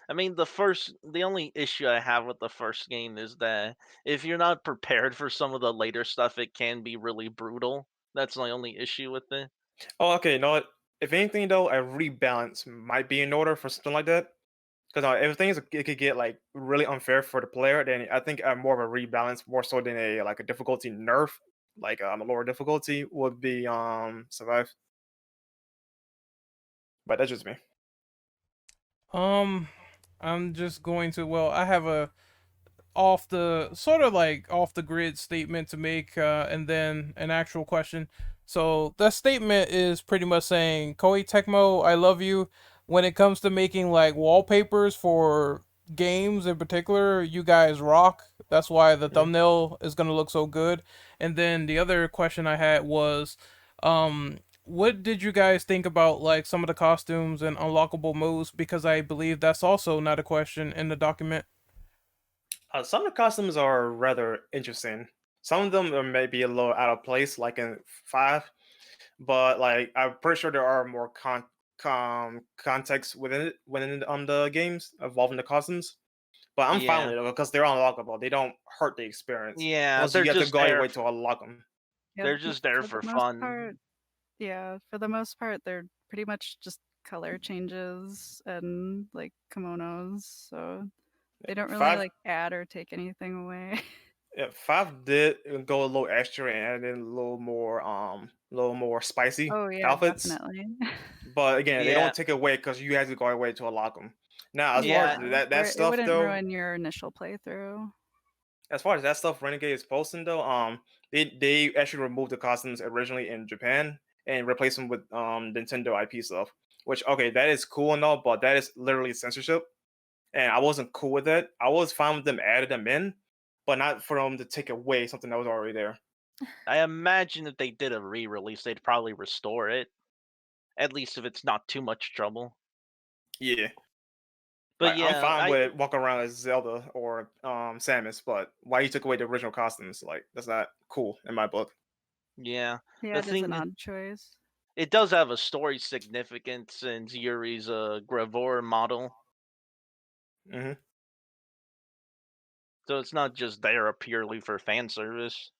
I mean, the only issue I have with the first game is that if you're not prepared for some of the later stuff, it can be really brutal. That's my only issue with it. Oh, okay. You know what? If anything, though, a rebalance might be in order for something like that. Because everything it could get like really unfair for the player. Then I think more of a rebalance, more so than a like a difficulty nerf, like a lower difficulty would be survive. But that's just me. Um, I'm just going to. Well, I have a off the sort of like off the grid statement to make, and then an actual question. So that statement is pretty much saying, Koei Tecmo, I love you. When it comes to making like wallpapers for games in particular, you guys rock. That's why the Mm. thumbnail is gonna look so good. And then the other question I had was, what did you guys think about like some of the costumes and unlockable moves? Because I believe that's also not a question in the document. Some of the costumes are rather interesting. Some of them are maybe a little out of place, like in 5, but like I'm pretty sure there are more context within the games involving the costumes. But I'm fine Yeah. with it because they're unlockable. They don't hurt the experience. Yeah, Plus, you they're have to just go your there way to unlock them. Yeah, they're just there for the for most fun. part, yeah, for the most part, they're pretty much just color changes and like kimonos, so they don't really Five, like add or take anything away. yeah, 5 did go a little extra and add in a little more spicy Oh yeah, outfits. definitely. But again, they Yeah. don't take it away because you have to go your way to unlock them. Now, as far as Yeah. Yeah, that where it stuff wouldn't though, ruin your initial playthrough. as far as that stuff Renegade is posting though, they actually removed the costumes originally in Japan and replaced them with Nintendo IP stuff. Which okay, that is cool and all, but that is literally censorship, and I wasn't cool with that. I was fine with them adding them in, but not for them to take away something that was already there. I imagine if they did a re-release, they'd probably restore it. At least if it's not too much trouble. Yeah. But Like I'm yeah, fine with walking around as Zelda or Samus, but why you took away the original costumes? Like that's not cool in my book. yeah. Yeah, The it is an thing odd choice. it does have a story significance since Yuri's a Gravor model, Hmm. so it's not just there purely for fan service.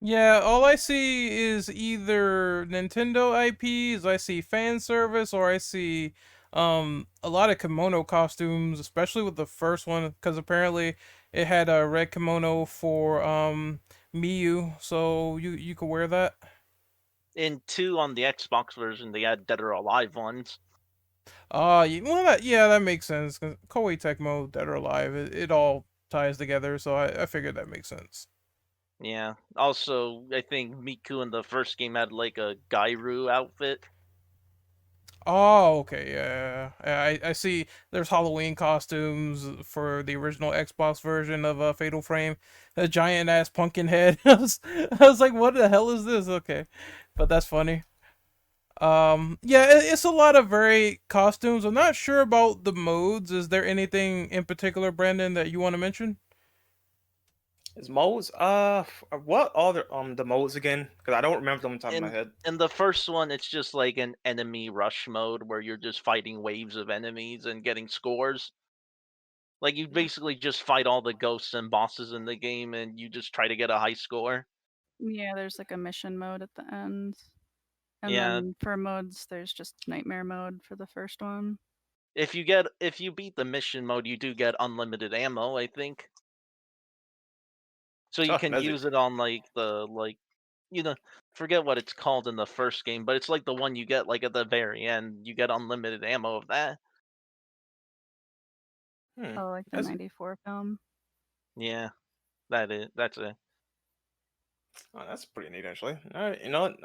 Yeah, all I see is either Nintendo IPs, I see fan service, or I see a lot of kimono costumes, especially with the first one, because apparently it had a red kimono for Miyu, so you could wear that. In 2 on the Xbox version, they had Dead or Alive ones. Well, yeah, that makes sense. 'Cause Koei Tecmo, Dead or Alive, it all ties together, so I figured that makes sense. Yeah. Also, I think Miku in the first game had like a Gairu outfit. Oh, okay, yeah. I see there's Halloween costumes for the original Xbox version of Fatal Frame. A giant ass pumpkin head. I was like, what the hell is this? Okay. But that's funny. Yeah, it's a lot of very costumes. I'm not sure about the modes. Is there anything in particular, Brandon, that you want to mention? Is modes? What are the modes again? Because I don't remember them on top of my In head. in the first one, it's just like an enemy rush mode where you're just fighting waves of enemies and getting scores. Like you basically just fight all the ghosts and bosses in the game, and you just try to get a high score. Yeah, there's like a mission mode at the end. And Yeah, then for modes, there's just nightmare mode for the first one. if you beat the mission mode, you do get unlimited ammo, I think. So you Oh, can magic. use it on you know, forget what it's called in the first game, but it's like the one you get like at the very end. You get unlimited ammo of that. Hmm. Oh, like the That's 94 film. Yeah, that's it. that's pretty neat actually. All right, you know what?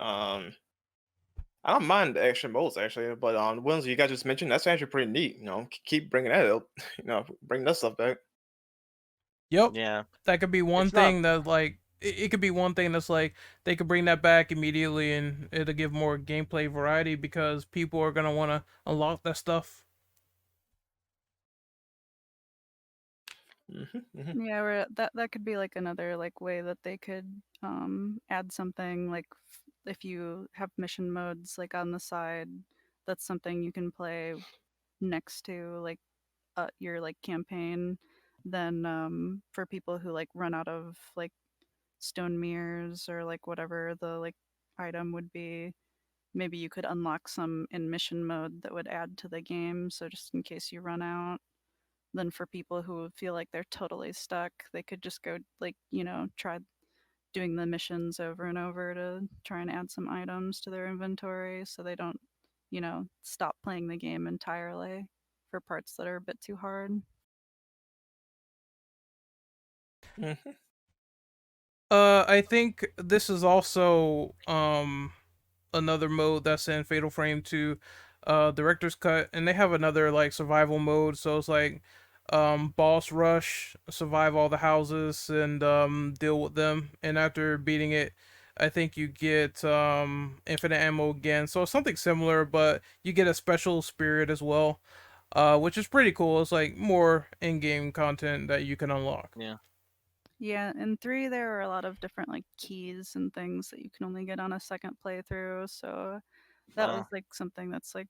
I don't mind the extra modes actually, but the ones you guys just mentioned, that's actually pretty neat. You know, keep bringing that up. You know, bring that stuff back. Yep. Yeah, That could be one it's not. thing that like it could be one thing that's like they could bring that back immediately and it'll give more gameplay variety because people are gonna want to unlock that stuff. Hmm. Yeah, that could be like another like way that they could add something like if you have mission modes like on the side, that's something you can play next to like your like campaign. Then for people who like run out of like stone mirrors or like whatever the like item would be, maybe you could unlock some in mission mode that would add to the game. So just in case you run out, then for people who feel like they're totally stuck, they could just go like, try doing the missions over and over to try and add some items to their inventory so they don't, stop playing the game entirely for parts that are a bit too hard. Hmm. I think this is also another mode that's in Fatal Frame 2, Director's Cut, and they have another like survival mode. So it's like boss rush, survive all the houses and deal with them. And after beating it, I think you get infinite ammo again. So it's something similar, but you get a special spirit as well. Which is pretty cool. It's like more in-game content that you can unlock. Yeah, Yeah, in 3 there are a lot of different like keys and things that you can only get on a second playthrough, so that was well, like something that's like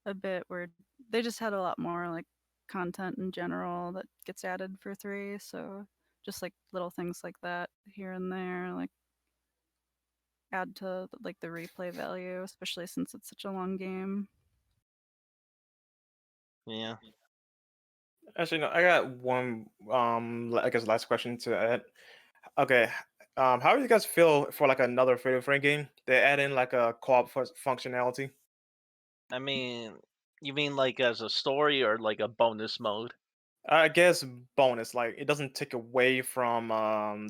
a bit where they just had a lot more like content in general that gets added for 3, so just like little things like that here and there like add to like the replay value, especially since it's such a long game. yeah. Actually, no, I got one. I guess last question to add. Okay. How do you guys feel for like another Fatal Frame game? They add in like a co-op functionality. I mean, you mean like as a story or like a bonus mode? I guess bonus, like it doesn't take away from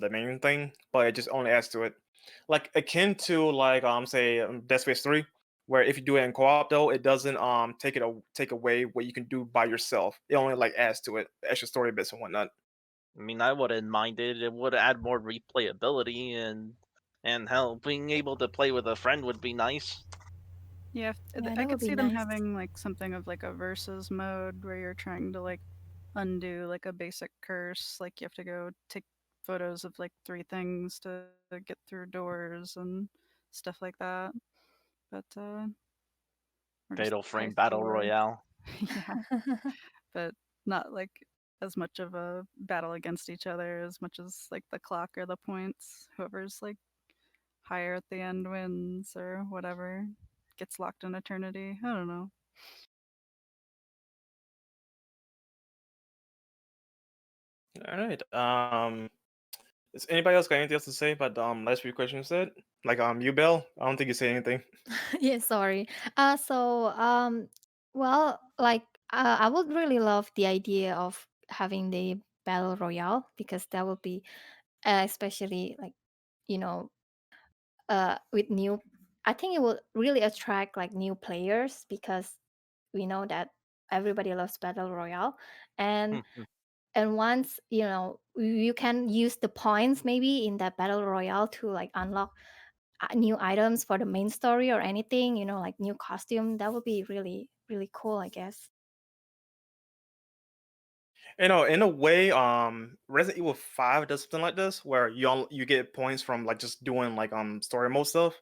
the main thing, but it just only adds to it. Like akin to like say Dead Space 3, where if you do it in co-op though, it doesn't take away what you can do by yourself. It only like adds to it, extra story bits and whatnot. I mean, I wouldn't mind it. It would add more replayability and hell, being able to play with a friend would be nice. Yeah, Yeah, I that would could be see them nice. having like something of like a versus mode where you're trying to like undo like a basic curse. Like you have to go take photos of like three things to get through doors and stuff like that. But or just Fatal high Frame Battle score. Royale. Yeah, but not like as much of a battle against each other as much as like the clock or the points. Whoever's like higher at the end wins or whatever. Gets locked in eternity. I don't know. All right. Is anybody else got anything else to say about the last few questions you said? Like you, Bill? I don't think you say anything. Yeah, sorry. Well, like I would really love the idea of having the battle royale because that would be especially like you know with new. I think it will really attract like new players because we know that everybody loves battle royale, and once you can use the points maybe in that battle royale to like unlock new items for the main story or anything, like new costume. That would be really really cool, I guess. In a way, Resident Evil 5 does something like this, where you get points from like just doing like story mode stuff,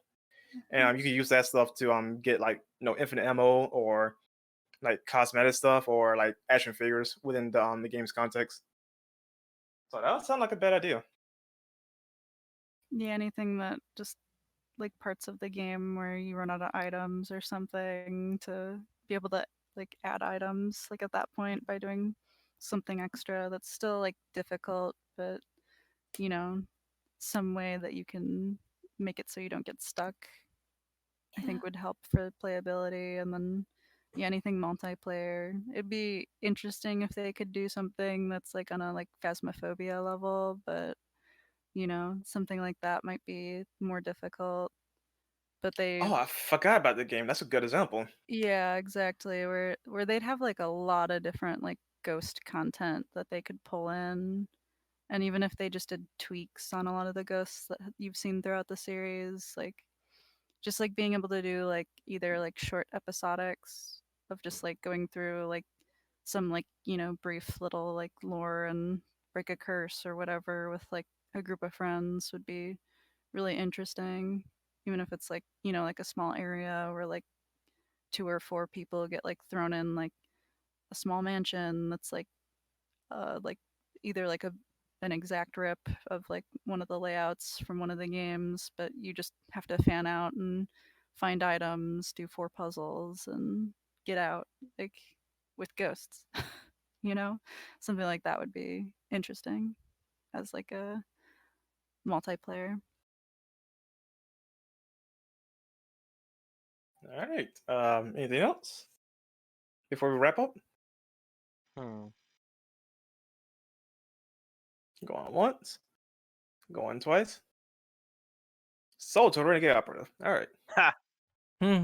and Mhm. you can use that stuff to get like infinite ammo or like cosmetic stuff or like action figures within the game's context. So that would sound like a bad idea. Yeah, anything that just like parts of the game where you run out of items or something to be able to like add items like at that point by doing something extra that's still like difficult, but you know, some way that you can make it so you don't get stuck, I Yeah. think would help for playability. And then yeah, anything multiplayer. It'd be interesting if they could do something that's like on a like phasmophobia level, but something like that might be more difficult. But they Oh, I forgot about the game. That's a good example. Yeah, exactly. Where they'd have like a lot of different like ghost content that they could pull in. And even if they just did tweaks on a lot of the ghosts that you've seen throughout the series, like just like being able to do like either like short episodics of just like going through like some like brief little like lore and break a curse or whatever with like a group of friends would be really interesting, even if it's like like a small area where like two or four people get like thrown in like a small mansion that's like either like an exact rip of like one of the layouts from one of the games, but you just have to fan out and find items, do four puzzles, and get out like with ghosts. you know, Something like that would be interesting as like a multiplayer. All right. Anything else before we wrap up? Hmm. Going once, going twice. Sold to Renegade Operative. All right. Ha! Hmm.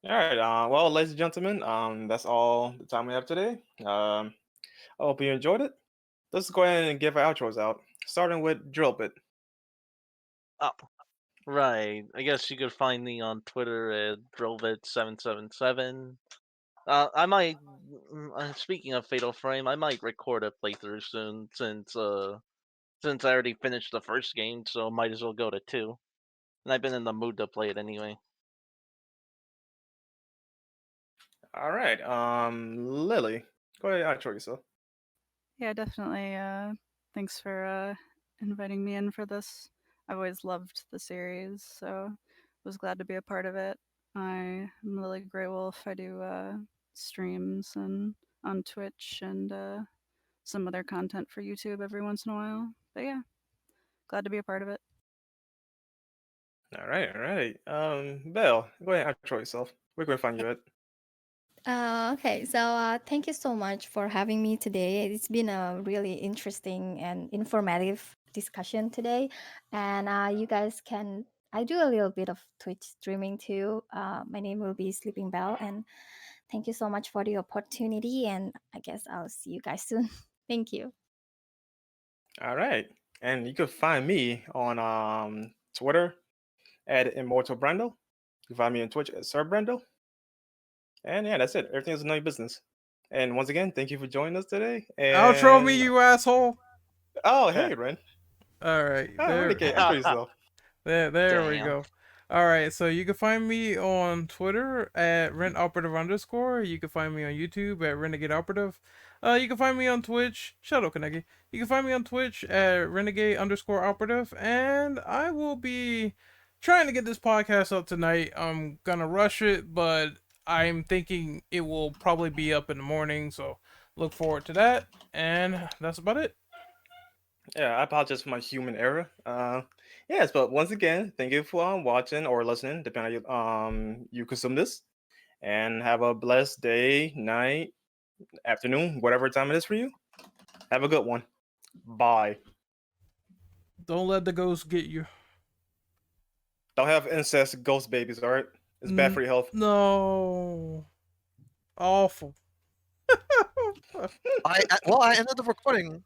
All right. Well, ladies and gentlemen, that's all the time we have today. I hope you enjoyed it. Let's go ahead and give our outros out, starting with Drill Bit. Oh, right. I guess you could find me on Twitter at Drovit777. I might. Speaking of Fatal Frame, I might record a playthrough soon since I already finished the first game, so might as well go to two. And I've been in the mood to play it anyway. All right. Lily, go ahead and outro yourself. Yeah, definitely. Thanks for inviting me in for this. I've always loved the series, so was glad to be a part of it. I'm Lily Grey Wolf. I do streams and on Twitch and some other content for YouTube every once in a while. But yeah, glad to be a part of it. All right. All right. Belle, go ahead and outro yourself. Where can we find you at? Okay, so thank you so much for having me today. It's been a really interesting and informative discussion today. And you guys can, I do a little bit of Twitch streaming too. My name will be Sleeping Bell. And thank you so much for the opportunity. And I guess I'll see you guys soon. Thank you. All right. And you can find me on Twitter at Immortal Brando. You can find me on Twitch at Sir Brendo. And yeah, that's it. Everything is none of your business. And once again, thank you for joining us today. Outro me, And you asshole. oh, hey, Ren. All right, Oh, there, Renegade, enter yourself. there we Damn. go. All right, so you can find me on Twitter at rentoperative_. You can find me on YouTube at Renegade Operative. You can find me on Twitch. Shut up, Kaneki. You can find me on Twitch at Renegade_Operative, and I will be trying to get this podcast up tonight. I'm gonna rush it, but I'm thinking it will probably be up in the morning, so look forward to that. And that's about it. Yeah, I apologize for my human error. Yes, but once again, thank you for watching or listening, depending on you consume this. And have a blessed day, night, afternoon, whatever time it is for you. Have a good one. Bye. Don't let the ghost get you. Don't have incest ghost babies, all right? It's bad for your health. No. Awful. I ended the recording.